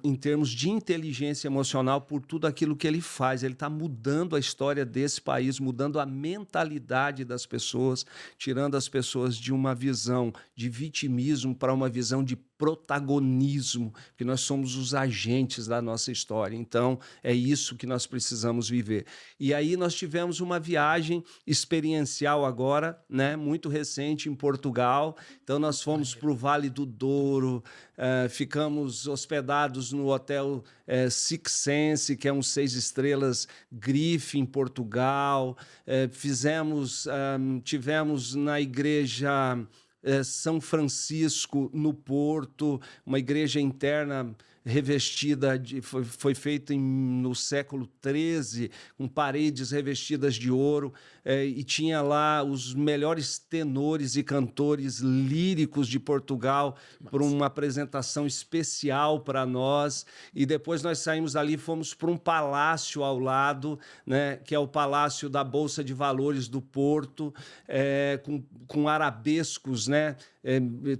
em termos de inteligência emocional por tudo aquilo que ele faz. Ele está mudando a história desse país, mudando a mentalidade das pessoas, tirando as pessoas de uma visão de vitimismo para uma visão de protagonismo, porque nós somos os agentes da nossa história. Então, é isso que nós precisamos viver. E aí nós tivemos uma viagem experiencial agora, né, muito recente em Portugal. Então, nós fomos para o Vale do Douro, ficamos hospedados no hotel Six Sense, que é um 6 estrelas Grife em Portugal. Tivemos na igreja São Francisco, no Porto, uma igreja interna revestida, foi feita no século XIII, com paredes revestidas de ouro, e tinha lá os melhores tenores e cantores líricos de Portugal para uma apresentação especial para nós, e depois nós saímos dali e fomos para um palácio ao lado, né, que é o Palácio da Bolsa de Valores do Porto, com arabescos, né,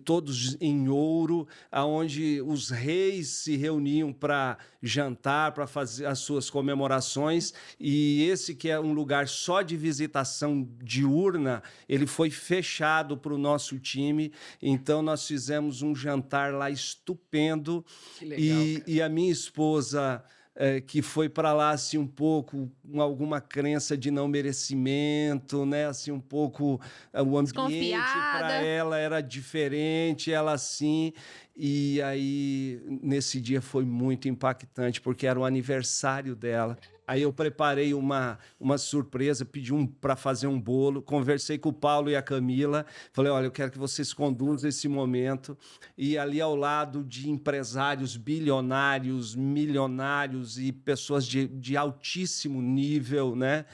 todos em ouro, aonde os reis se reuniam para jantar, para fazer as suas comemorações, e esse que é um lugar só de visitação diurna, ele foi fechado para o nosso time, então nós fizemos um jantar lá estupendo. Que legal, E a minha esposa, que foi para lá assim um pouco com alguma crença de não merecimento, né? Assim um pouco o ambiente para Desconfiada. ela era diferente, ela assim. E aí nesse dia foi muito impactante porque era o aniversário dela. Aí eu preparei uma surpresa, pedi para fazer um bolo, conversei com o Paulo e a Camila, falei, olha, eu quero que vocês conduzam esse momento. E ali ao lado de empresários bilionários, milionários e pessoas de altíssimo nível, né?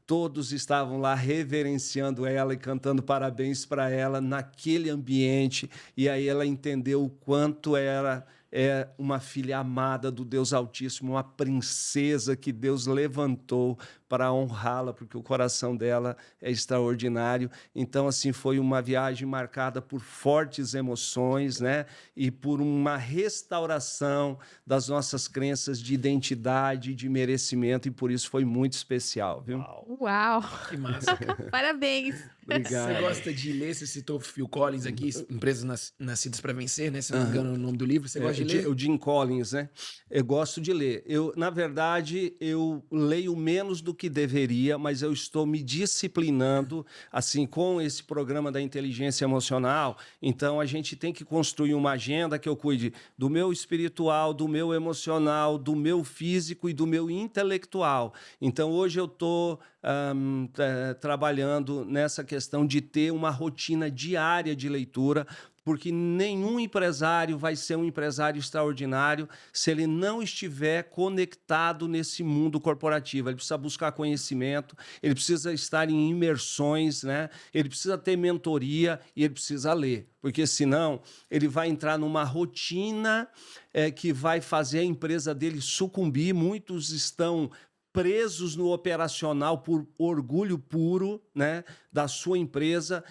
Todos estavam lá reverenciando ela e cantando parabéns para ela naquele ambiente. E aí ela entendeu o quanto é uma filha amada do Deus Altíssimo, uma princesa que Deus levantou para honrá-la, porque o coração dela é extraordinário. Então, assim, foi uma viagem marcada por fortes emoções, né? E por uma restauração das nossas crenças de identidade, de merecimento, e por isso foi muito especial, viu? Uau! Que massa. Parabéns. Obrigado. Você gosta de ler? Você citou Phil Collins aqui, Empresas Nascidas para Vencer, né? Se não me engano o nome do livro. Você gosta de ler? O Jim Collins, né? Eu gosto de ler. Na verdade, eu leio menos do que deveria, mas eu estou me disciplinando, assim, com esse programa da inteligência emocional. Então, a gente tem que construir uma agenda que eu cuide do meu espiritual, do meu emocional, do meu físico e do meu intelectual. Então, hoje eu estou trabalhando nessa questão de ter uma rotina diária de leitura, porque nenhum empresário vai ser um empresário extraordinário se ele não estiver conectado nesse mundo corporativo. Ele precisa buscar conhecimento, ele precisa estar em imersões, né? Ele precisa ter mentoria e ele precisa ler, porque senão ele vai entrar numa rotina que vai fazer a empresa dele sucumbir. Muitos estão presos no operacional por orgulho puro, né, da sua empresa,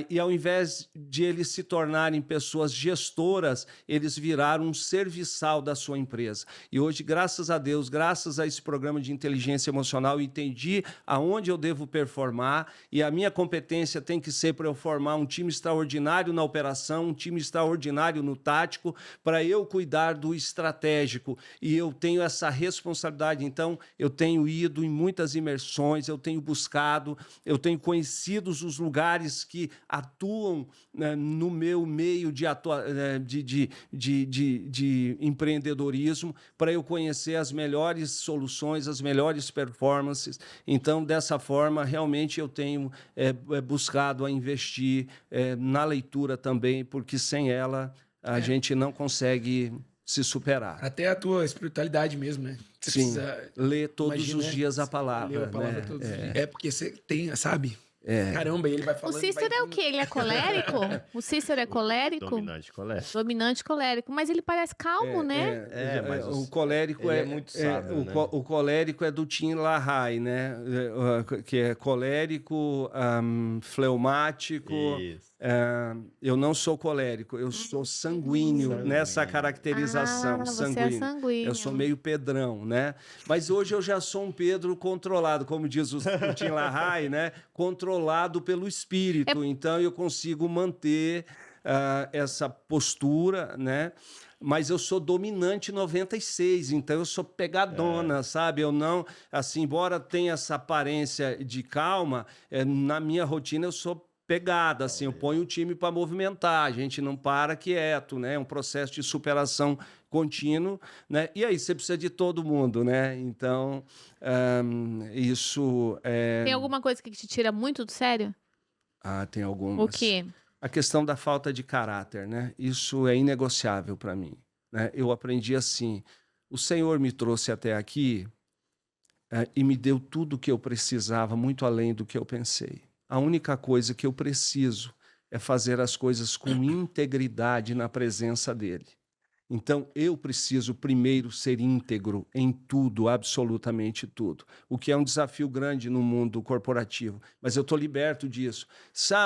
e ao invés de eles se tornarem pessoas gestoras, eles viraram um serviçal da sua empresa. E hoje, graças a Deus, graças a esse programa de inteligência emocional, eu entendi aonde eu devo performar, e a minha competência tem que ser para eu formar um time extraordinário na operação, um time extraordinário no tático, para eu cuidar do estratégico. E eu tenho essa responsabilidade. Então, eu tenho ido em muitas imersões, eu tenho buscado, eu tenho conhecido os lugares que atuam, né, no meu meio de empreendedorismo, para eu conhecer as melhores soluções, as melhores performances. Então, dessa forma, realmente eu tenho buscado a investir na leitura também, porque sem ela a gente não consegue se superar. Até a tua espiritualidade mesmo, né? Você Sim, precisa ler todos imagina, os dias a palavra. ler a palavra né? todos os dias. É porque você tem, sabe? Caramba, ele vai O falando... Cícero é o quê? Ele é colérico? O Cícero é colérico? Dominante colérico. Dominante colérico. Mas ele parece calmo, né? Mas o colérico ele é muito sábio, né? O colérico é do Tim LaHaye, né? Que é colérico, fleumático. Isso. Eu não sou colérico, eu sou sanguíneo nessa caracterização. Você é sanguíneo. sanguíneo. Eu sou meio Pedrão, né? Mas hoje eu já sou um Pedro controlado, como diz o Tim LaHaye, né? Controlado pelo espírito. Então eu consigo manter essa postura, né? Mas eu sou dominante 96, então eu sou pegadona, sabe? Eu não, assim, embora tenha essa aparência de calma, na minha rotina eu sou pegada, assim, eu ponho o time para movimentar, a gente não para quieto, né? É um processo de superação contínuo, né? E aí você precisa de todo mundo, né? Então, isso Tem alguma coisa que te tira muito do sério? Ah, tem O algumas. quê? A questão da falta de caráter, né? Isso é inegociável para mim, né? Eu aprendi assim: o Senhor me trouxe até aqui e me deu tudo o que eu precisava, muito além do que eu pensei. A única coisa que eu preciso é fazer as coisas com integridade na presença dele. Então, eu preciso primeiro ser íntegro em tudo, absolutamente tudo, o que é um desafio grande no mundo corporativo. Mas eu estou liberto disso.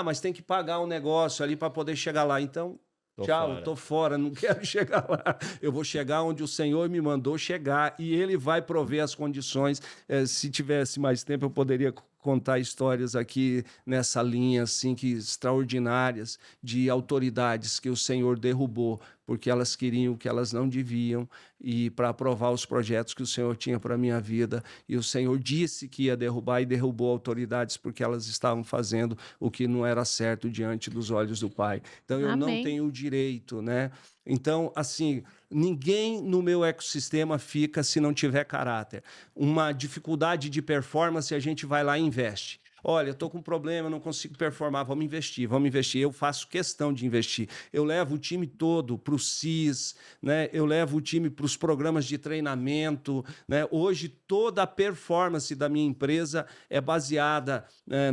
Mas tem que pagar um negócio ali para poder chegar lá. Então, Tô tchau, fora. estou fora, não quero chegar lá. Eu vou chegar onde o Senhor me mandou chegar e Ele vai prover as condições. Se tivesse mais tempo, eu poderia contar histórias aqui nessa linha assim que extraordinárias de autoridades que o Senhor derrubou porque elas queriam o que elas não deviam e para aprovar os projetos que o Senhor tinha para a minha vida. E o Senhor disse que ia derrubar e derrubou autoridades porque elas estavam fazendo o que não era certo diante dos olhos do Pai. Então, eu não Amém. tenho o direito, né? Então, assim, ninguém no meu ecossistema fica se não tiver caráter. Uma dificuldade de performance, a gente vai lá e investe. Olha, estou com um problema, não consigo performar, vamos investir, vamos investir. Eu faço questão de investir. Eu levo o time todo para o CIS, né? Eu levo o time para os programas de treinamento. Né? Hoje, toda a performance da minha empresa é baseada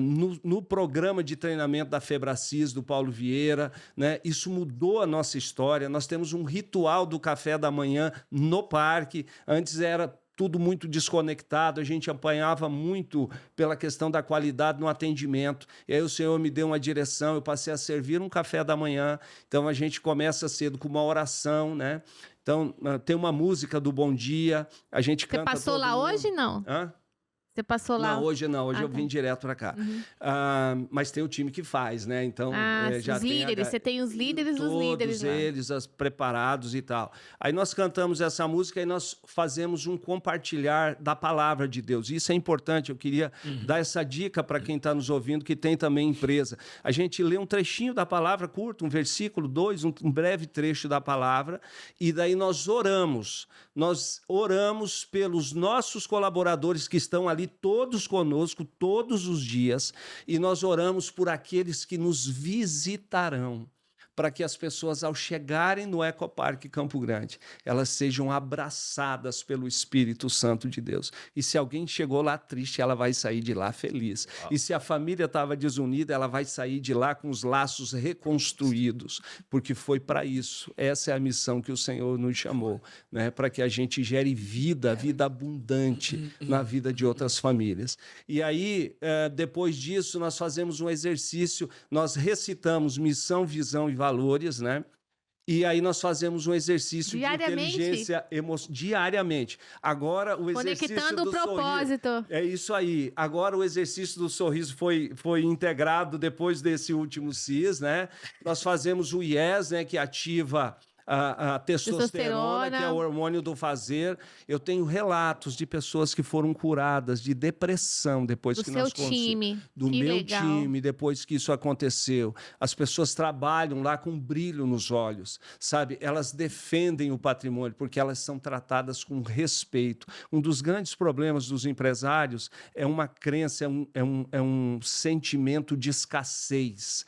no programa de treinamento da Febracis, do Paulo Vieira. Né? Isso mudou a nossa história. Nós temos um ritual do café da manhã no parque. Antes era tudo muito desconectado, a gente apanhava muito pela questão da qualidade no atendimento. E aí o Senhor me deu uma direção, eu passei a servir um café da manhã. Então a gente começa cedo com uma oração, né? Então tem uma música do Bom Dia, a gente Você canta passou todo lá mundo. hoje, não? Hã? Você passou lá? Não, hoje não. Hoje Ah, eu vim tá. direto para cá. Mas tem o time que faz, né? Então, já os tem líderes. Você tem os líderes dos líderes todos lá. eles preparados e tal. Aí nós cantamos essa música e nós fazemos um compartilhar da palavra de Deus. Isso é importante. Eu queria dar essa dica para quem está nos ouvindo, que tem também empresa. A gente lê um trechinho da palavra, curto, um versículo, 2, um breve trecho da palavra, e daí nós oramos. Nós oramos pelos nossos colaboradores que estão ali todos conosco, todos os dias, e nós oramos por aqueles que nos visitarão, para que as pessoas, ao chegarem no Ecoparque Campo Grande, elas sejam abraçadas pelo Espírito Santo de Deus. E se alguém chegou lá triste, ela vai sair de lá feliz. E se a família estava desunida, ela vai sair de lá com os laços reconstruídos, porque foi para isso. Essa é a missão que o Senhor nos chamou, né? Para que a gente gere vida abundante na vida de outras famílias. E aí, depois disso, nós fazemos um exercício, nós recitamos missão, visão e valores, né? E aí nós fazemos um exercício Diariamente? de inteligência emocional diariamente. Agora o exercício Conectando do o propósito. sorriso. É isso aí. Agora o exercício do sorriso foi integrado depois desse último CIS, né? Nós fazemos o IES, né, que ativa a testosterona, que é o hormônio do fazer. Eu tenho relatos de pessoas que foram curadas de depressão depois Do que seu nós time. do Que meu legal. time, depois que isso aconteceu. As pessoas trabalham lá com brilho nos olhos, sabe? Elas defendem o patrimônio porque elas são tratadas com respeito. Um dos grandes problemas dos empresários é uma crença, é um sentimento de escassez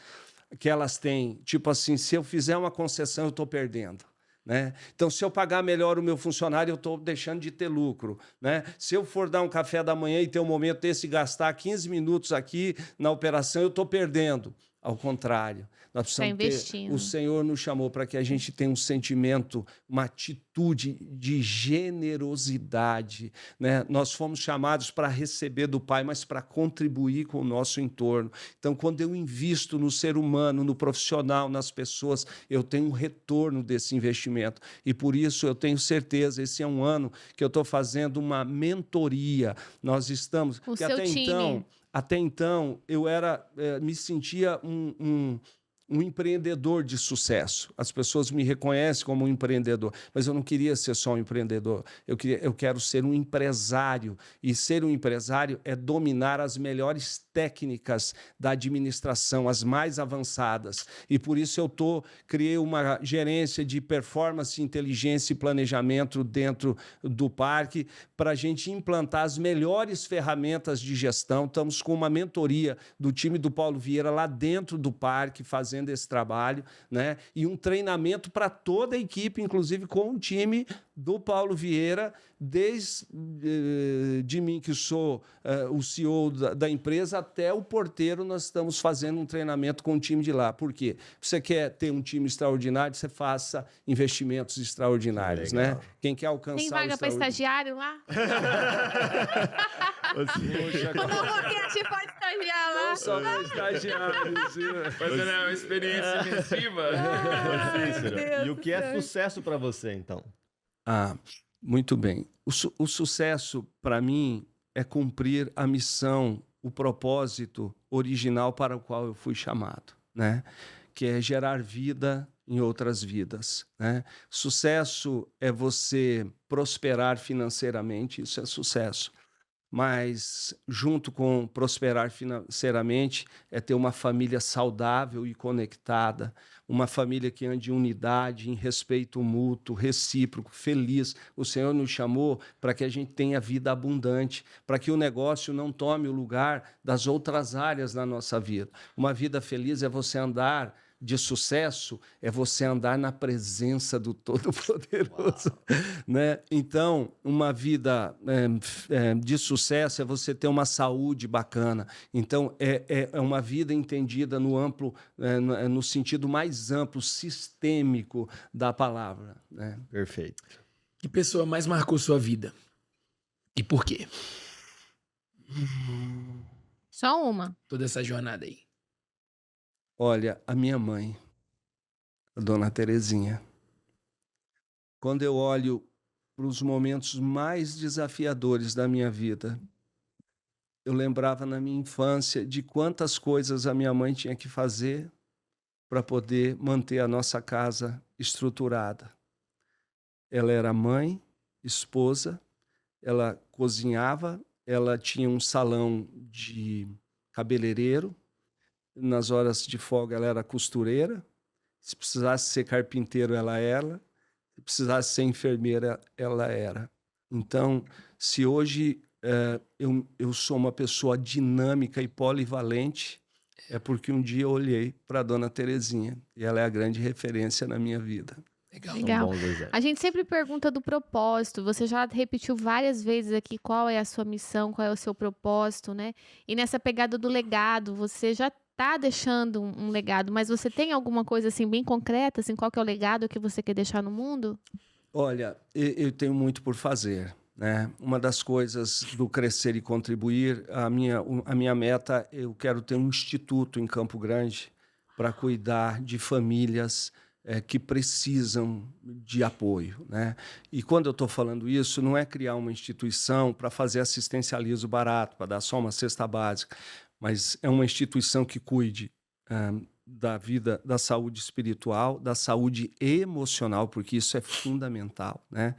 que elas têm. Tipo assim, se eu fizer uma concessão, eu estou perdendo. Né? Então, se eu pagar melhor o meu funcionário, eu estou deixando de ter lucro. Né? Se eu for dar um café da manhã e ter um momento desse e gastar 15 minutos aqui na operação, eu estou perdendo. Ao contrário, nós precisamos ter... O Senhor nos chamou para que a gente tenha um sentimento, uma atitude de generosidade. Né? Nós fomos chamados para receber do Pai, mas para contribuir com o nosso entorno. Então, quando eu invisto no ser humano, no profissional, nas pessoas, eu tenho um retorno desse investimento. E por isso eu tenho certeza, esse é um ano que eu estou fazendo uma mentoria. Nós estamos... O seu time. Até então, eu me sentia um empreendedor de sucesso. As pessoas me reconhecem como um empreendedor, mas eu não queria ser só um empreendedor. Eu quero ser um empresário. E ser um empresário é dominar as melhores técnicas da administração, as mais avançadas. E por isso criei uma gerência de performance, inteligência e planejamento dentro do parque para a gente implantar as melhores ferramentas de gestão. Estamos com uma mentoria do time do Paulo Vieira lá dentro do parque, fazendo esse trabalho, né? E um treinamento para toda a equipe, inclusive com o time do Paulo Vieira, desde de mim, que sou o CEO da empresa, até o porteiro. Nós estamos fazendo um treinamento com o time de lá. Por quê? Você quer ter um time extraordinário, você faça investimentos extraordinários, né? Quem quer alcançar Tem vaga para estagiário lá? Poxa, O Novocast pode estagiar lá? só para estagiários. Fazendo uma experiência imersiva. Ô, Cícero, Deus e o do que é céu. sucesso para você, então? Muito bem. O sucesso, para mim, é cumprir a missão, o propósito original para o qual eu fui chamado, né? Que é gerar vida em outras vidas, né? Sucesso é você prosperar financeiramente, isso é sucesso. Mas, junto com prosperar financeiramente, é ter uma família saudável e conectada, uma família que ande em unidade, em respeito mútuo, recíproco, feliz. O Senhor nos chamou para que a gente tenha vida abundante, para que o negócio não tome o lugar das outras áreas da nossa vida. Uma vida feliz é você andar de sucesso, é você andar na presença do Todo-Poderoso, né? Então, uma vida de sucesso é você ter uma saúde bacana. Então, é uma vida entendida no amplo, no sentido mais amplo, sistêmico da palavra, né? Perfeito. Que pessoa mais marcou sua vida? E por quê? Só uma. Toda essa jornada aí. Olha, a minha mãe, a Dona Terezinha. Quando eu olho para os momentos mais desafiadores da minha vida, eu lembrava na minha infância de quantas coisas a minha mãe tinha que fazer para poder manter a nossa casa estruturada. Ela era mãe, esposa, ela cozinhava, ela tinha um salão de cabeleireiro. Nas horas de folga, ela era costureira. Se precisasse ser carpinteiro, ela era. Se precisasse ser enfermeira, ela era. Então, se hoje eu sou uma pessoa dinâmica e polivalente, é porque um dia eu olhei para a Dona Terezinha e ela é a grande referência na minha vida. Legal. Legal. São bons exemplos. A gente sempre pergunta do propósito. Você já repetiu várias vezes aqui qual é a sua missão, qual é o seu propósito, né? E nessa pegada do legado, você já está deixando um legado, mas você tem alguma coisa assim bem concreta, assim, qual que é o legado que você quer deixar no mundo? Olha, eu tenho muito por fazer, né? Uma das coisas do crescer e contribuir, a minha meta, eu quero ter um instituto em Campo Grande para cuidar de famílias que precisam de apoio, né? E quando eu estou falando isso, não é criar uma instituição para fazer assistencialismo barato, para dar só uma cesta básica, mas é uma instituição que cuide da vida, da saúde espiritual, da saúde emocional, porque isso é fundamental, né?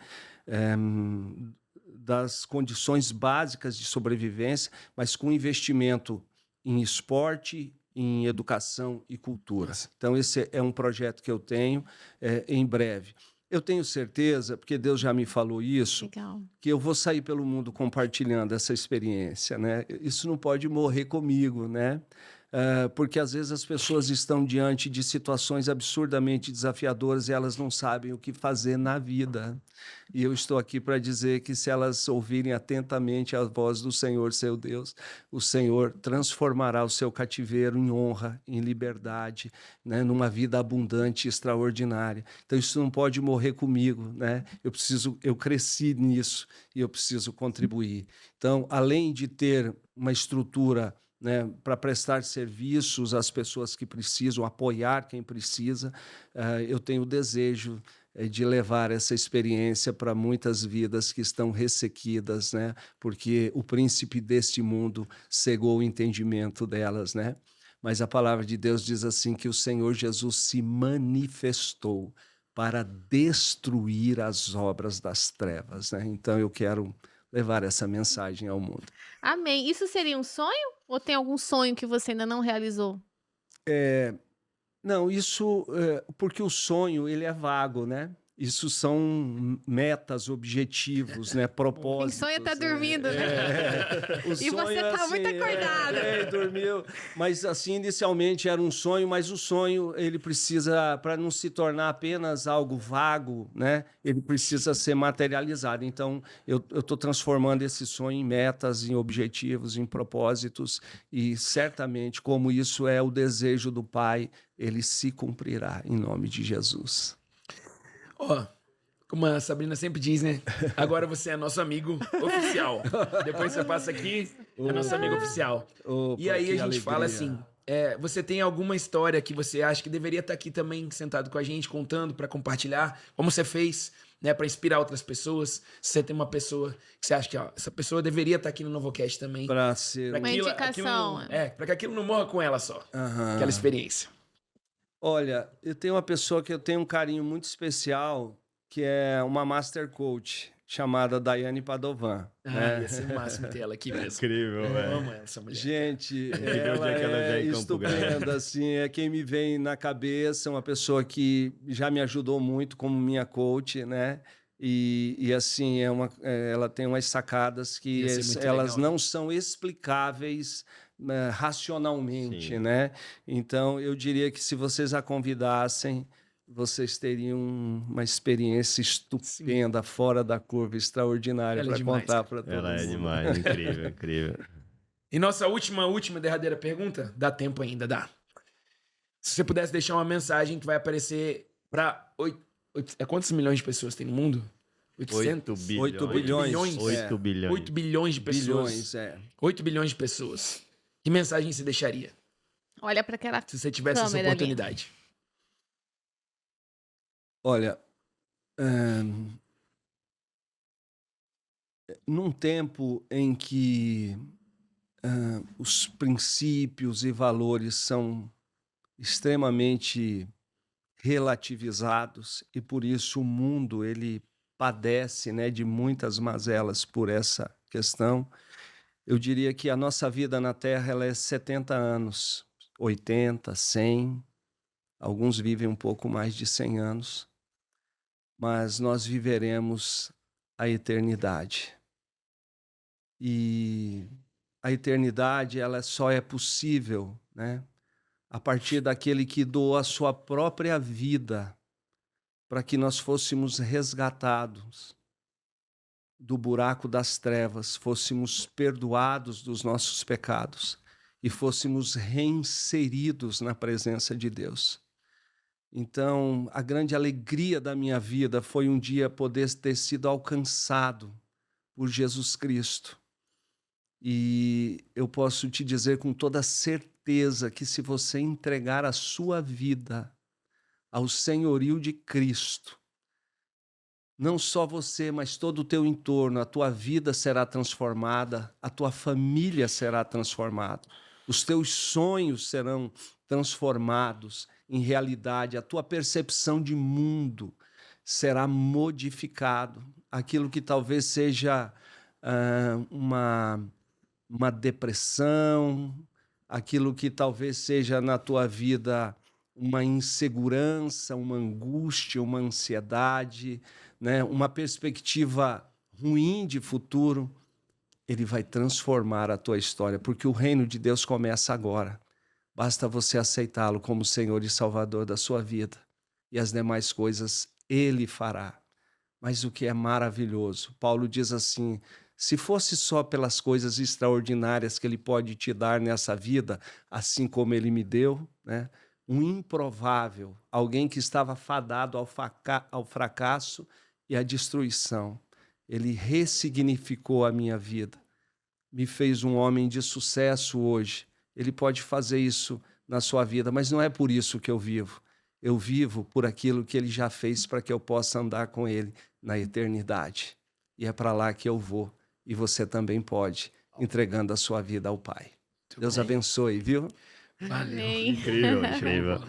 Das condições básicas de sobrevivência, mas com investimento em esporte, em educação e cultura. Então, esse é um projeto que eu tenho em breve. Eu tenho certeza, porque Deus já me falou isso, Legal. que eu vou sair pelo mundo compartilhando essa experiência, né? Isso não pode morrer comigo, né? Porque às vezes as pessoas estão diante de situações absurdamente desafiadoras e elas não sabem o que fazer na vida. E eu estou aqui para dizer que se elas ouvirem atentamente a voz do Senhor, seu Deus, o Senhor transformará o seu cativeiro em honra, em liberdade, né? Numa vida abundante e extraordinária. Então isso não pode morrer comigo, né? Eu cresci nisso e eu preciso contribuir. Então, além de ter uma estrutura, né, para prestar serviços às pessoas que precisam, apoiar quem precisa, eu tenho o desejo de levar essa experiência para muitas vidas que estão ressequidas, né, porque o príncipe deste mundo cegou o entendimento delas, né? Mas a palavra de Deus diz assim que o Senhor Jesus se manifestou para destruir as obras das trevas, né? Então eu quero levar essa mensagem ao mundo. Amém. Isso seria um sonho? Ou tem algum sonho que você ainda não realizou? Não, isso porque o sonho ele é vago, né? Isso são metas, objetivos, né? Propósitos. Quem sonha tá dormindo, né? O E sonho você tá muito acordado. Dormiu. Mas assim, inicialmente era um sonho, mas o sonho ele precisa, para não se tornar apenas algo vago, né? Ele precisa ser materializado. Então, eu estou transformando esse sonho em metas, em objetivos, em propósitos, e certamente, como isso é o desejo do Pai, ele se cumprirá em nome de Jesus. Ó, como a Sabrina sempre diz, né? Agora você é nosso amigo oficial. Depois você passa aqui, é nosso amigo oficial. Opa, E aí que a gente alegria. fala assim, você tem alguma história que você acha que deveria estar aqui também sentado com a gente, contando para compartilhar, como você fez, né, para inspirar outras pessoas? Se você tem uma pessoa que você acha que essa pessoa deveria estar aqui no Novocast também. Para ser. Pra Uma indicação. para que aquilo não morra com ela só. Aham. Aquela experiência. Olha, eu tenho uma pessoa que eu tenho um carinho muito especial, que é uma Master Coach, chamada Daiane Padovan. Ah, ia ser o máximo ter ela aqui mesmo. Incrível, Eu velho. amo essa mulher. Gente, ver o ela dia que ela é vier em Campo Grande. estupenda, assim, é quem me vem na cabeça, uma pessoa que já me ajudou muito como minha coach, né? E assim, ela tem umas sacadas que Ia ser muito elas legal, não são explicáveis racionalmente, Sim. né? Então, eu diria que se vocês a convidassem, vocês teriam uma experiência estupenda, fora da curva, extraordinária Ela é para demais, contar para todo Ela mundo. é demais, incrível, incrível. E nossa última derradeira pergunta, dá tempo ainda, dá. Se você pudesse deixar uma mensagem que vai aparecer para quantos milhões de pessoas tem no mundo? 800? 8 bilhões. bilhões. 8 bilhões. 8 bilhões de pessoas. Bilhões, 8 bilhões de pessoas. Que mensagem você deixaria Olha para aquela se você tivesse essa câmera ali. oportunidade? Olha, num tempo em que os princípios e valores são extremamente relativizados e por isso o mundo ele padece, né, de muitas mazelas por essa questão. Eu diria que a nossa vida na Terra ela é 70 anos, 80, 100, alguns vivem um pouco mais de 100 anos, mas nós viveremos a eternidade. E a eternidade ela só é possível, né, a partir daquele que doou a sua própria vida para que nós fôssemos resgatados do buraco das trevas, fôssemos perdoados dos nossos pecados e fôssemos reinseridos na presença de Deus. Então, a grande alegria da minha vida foi um dia poder ter sido alcançado por Jesus Cristo. E eu posso te dizer com toda certeza que se você entregar a sua vida ao senhorio de Cristo, não só você, mas todo o teu entorno, a tua vida será transformada, a tua família será transformada, os teus sonhos serão transformados em realidade, a tua percepção de mundo será modificado. Aquilo que talvez seja uma depressão, aquilo que talvez seja na tua vida uma insegurança, uma angústia, uma ansiedade, né? Uma perspectiva ruim de futuro, ele vai transformar a tua história, porque o reino de Deus começa agora. Basta você aceitá-lo como Senhor e Salvador da sua vida, e as demais coisas ele fará. Mas o que é maravilhoso, Paulo diz assim: se fosse só pelas coisas extraordinárias que ele pode te dar nessa vida, assim como ele me deu, né? Um improvável, alguém que estava fadado ao fracasso e à destruição. Ele ressignificou a minha vida, me fez um homem de sucesso hoje. Ele pode fazer isso na sua vida, mas não é por isso que eu vivo. Eu vivo por aquilo que ele já fez para que eu possa andar com ele na eternidade. E é para lá que eu vou. E você também pode, entregando a sua vida ao Pai. Deus abençoe, viu? Valeu. Amém. Incrível, incrível.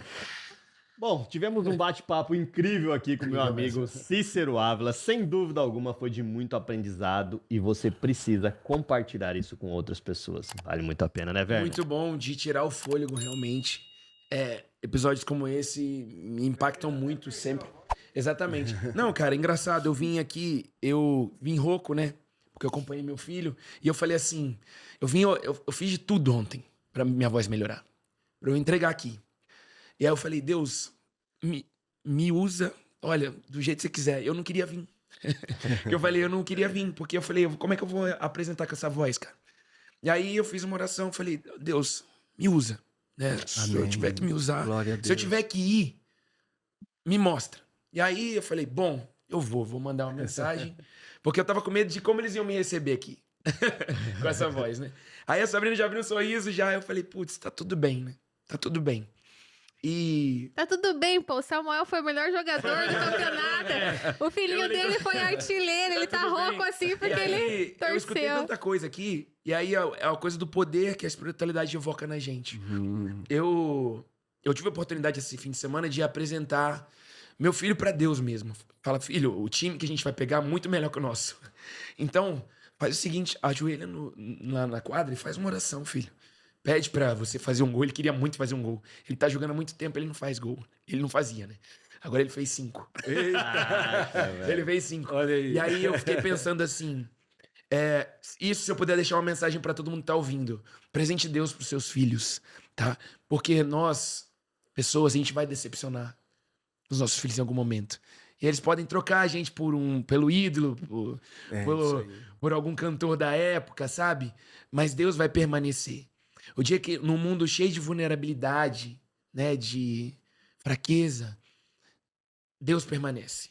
Bom, tivemos um bate-papo incrível aqui com meu amigo Cícero Ávila. Sem dúvida alguma, foi de muito aprendizado e você precisa compartilhar isso com outras pessoas. Vale muito a pena, né, Werner? Muito bom de tirar o fôlego, realmente. Episódios como esse me impactam muito sempre. Exatamente. Não, cara, engraçado. Eu vim rouco, né? Porque eu acompanhei meu filho. E eu falei assim: eu fiz de tudo ontem pra minha voz melhorar. Pra eu entregar aqui. E aí eu falei: Deus, me usa, olha, do jeito que você quiser. Eu não queria vir. Eu falei: eu não queria vir. Porque eu falei: como é que eu vou apresentar com essa voz, cara? E aí eu fiz uma oração. Falei: Deus, me usa. Né? Se eu tiver que me usar, se eu tiver que ir, me mostra. E aí eu falei: bom, eu vou mandar uma mensagem. Porque eu tava com medo de como eles iam me receber aqui. Com essa voz, né? Aí a Sabrina já abriu um sorriso, eu falei: putz, tá tudo bem, né? Tá tudo bem. E... Tá tudo bem, pô. O Samuel foi o melhor jogador do campeonato. O filhinho dele foi artilheiro. Ele tá tudo rouco bem. assim porque E aí, ele eu escutei torceu. tanta coisa aqui, e aí é a coisa do poder que a espiritualidade evoca na gente. Eu tive a oportunidade esse fim de semana de apresentar meu filho pra Deus mesmo. Fala: filho, o time que a gente vai pegar é muito melhor que o nosso. Então, faz o seguinte, ajoelha na quadra e faz uma oração, filho. Pede pra você fazer um gol. Ele queria muito fazer um gol. Ele tá jogando há muito tempo, ele não faz gol. Ele não fazia, né? Agora ele fez 5. Ele fez 5. Olha aí. E aí eu fiquei pensando assim... isso, se eu puder deixar uma mensagem pra todo mundo que tá ouvindo. Presente Deus pros seus filhos, tá? Porque nós, pessoas, a gente vai decepcionar os nossos filhos em algum momento. E eles podem trocar a gente pelo ídolo, por algum cantor da época, sabe? Mas Deus vai permanecer. O dia que, num mundo cheio de vulnerabilidade, né, de fraqueza, Deus permanece.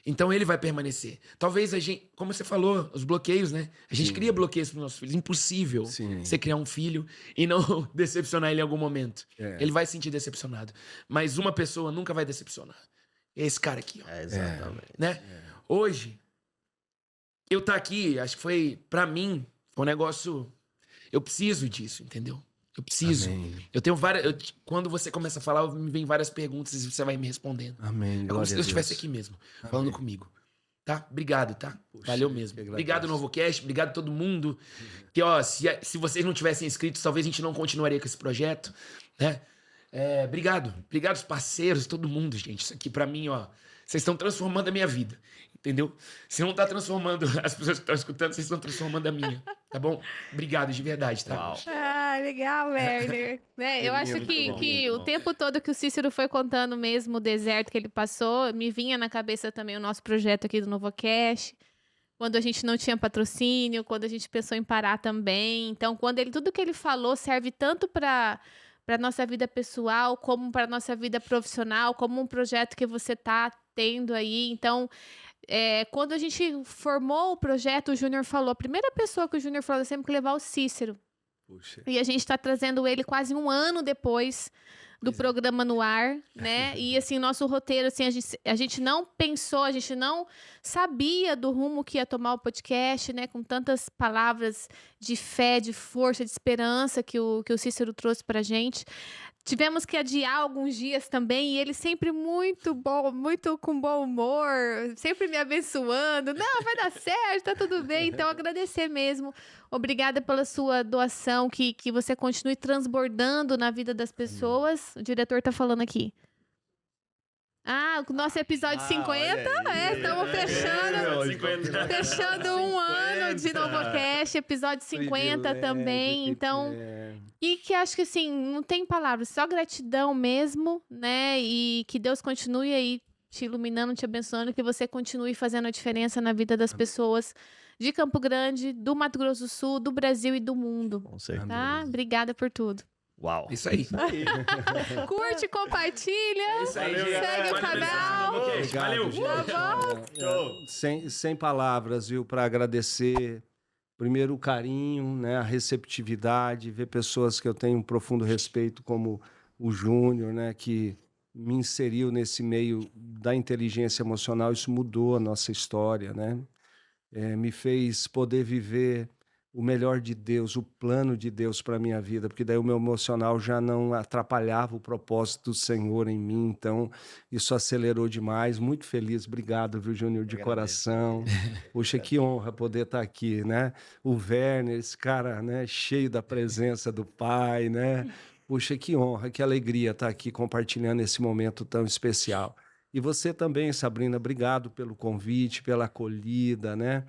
Então ele vai permanecer. Talvez a gente, como você falou, os bloqueios, né? A gente cria bloqueios para os nossos filhos. Impossível você criar um filho e não decepcionar ele em algum momento. Ele vai se sentir decepcionado. Mas uma pessoa nunca vai decepcionar. É esse cara aqui, ó. Exatamente. Né? Hoje, eu tá aqui, acho que foi, pra mim, foi um negócio... Eu preciso disso, entendeu? Eu preciso. Amém. Eu tenho várias... Quando você começa a falar, me vem várias perguntas e você vai me respondendo. Amém. É como se Deus estivesse aqui mesmo, falando comigo. Tá? Obrigado, tá? Valeu mesmo. Obrigado, NovoCast. Obrigado a todo mundo. Que, ó, se vocês não tivessem inscritos, talvez a gente não continuaria com esse projeto, né? Obrigado. Obrigado aos parceiros, todo mundo, gente. Isso aqui, pra mim, ó... Vocês estão transformando a minha vida, entendeu? Se não tá transformando as pessoas que estão escutando, vocês estão transformando a minha, tá bom? Obrigado, de verdade, tá? Uau. Ah, legal, Werner. Eu acho que o tempo todo que o Cícero foi contando mesmo o deserto que ele passou, me vinha na cabeça também o nosso projeto aqui do NovoCast. Quando a gente não tinha patrocínio, quando a gente pensou em parar também. Então, tudo que ele falou serve tanto para nossa vida pessoal, como para nossa vida profissional, como um projeto que você tá tendo aí. Então, quando a gente formou o projeto, o Júnior falou, a primeira pessoa que o Júnior falou, sempre que levar o Cícero. Puxa. E a gente está trazendo ele quase um ano depois do programa no ar, né? E assim, nosso roteiro, assim, a gente não pensou, a gente não sabia do rumo que ia tomar o podcast, né? Com tantas palavras de fé, de força, de esperança que o Cícero trouxe pra gente. Tivemos que adiar alguns dias também, e ele sempre muito bom, muito com bom humor, sempre me abençoando. Não, vai dar certo, tá tudo bem. Então, agradecer mesmo. Obrigada pela sua doação, que você continue transbordando na vida das pessoas. O diretor tá falando aqui. Ah, o nosso episódio 50, estamos fechando um ano de NovoCast, episódio 50 também, então... E que acho que, assim, não tem palavras, só gratidão mesmo, né? E que Deus continue aí te iluminando, te abençoando, que você continue fazendo a diferença na vida das pessoas de Campo Grande, do Mato Grosso do Sul, do Brasil e do mundo. Com certeza. Tá? Obrigada por tudo. Uau. Isso aí. Curte, compartilha, Isso aí, gente. segue o canal. Valeu. Sem palavras, viu, para agradecer primeiro o carinho, né, a receptividade, ver pessoas que eu tenho um profundo respeito, como o Júnior, né, que me inseriu nesse meio da inteligência emocional. Isso mudou a nossa história, né? Me fez poder viver o melhor de Deus, o plano de Deus para a minha vida, porque daí o meu emocional já não atrapalhava o propósito do Senhor em mim, então isso acelerou demais. Muito feliz, obrigado, viu, Júnior, de coração. Poxa, que honra poder estar aqui, né? O Werner, esse cara, né, cheio da presença do Pai, né? Puxa, que honra, que alegria estar aqui compartilhando esse momento tão especial. E você também, Sabrina, obrigado pelo convite, pela acolhida, né?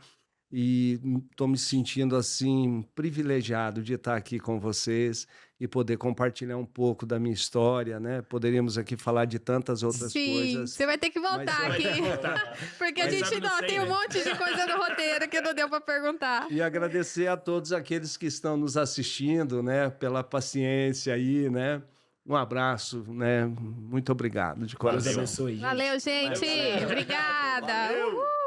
E estou me sentindo assim privilegiado de estar aqui com vocês e poder compartilhar um pouco da minha história, né? Poderíamos aqui falar de tantas outras Sim, coisas. você vai ter que voltar Mas- aqui. Porque a Mas gente sabe, não não sei, tem um né? monte de coisa no roteiro que não deu para perguntar. E agradecer a todos aqueles que estão nos assistindo, né? Pela paciência aí, né? Um abraço, né? Muito obrigado de Deus coração. abençoe. gente. Valeu, gente. Obrigada. Uhul.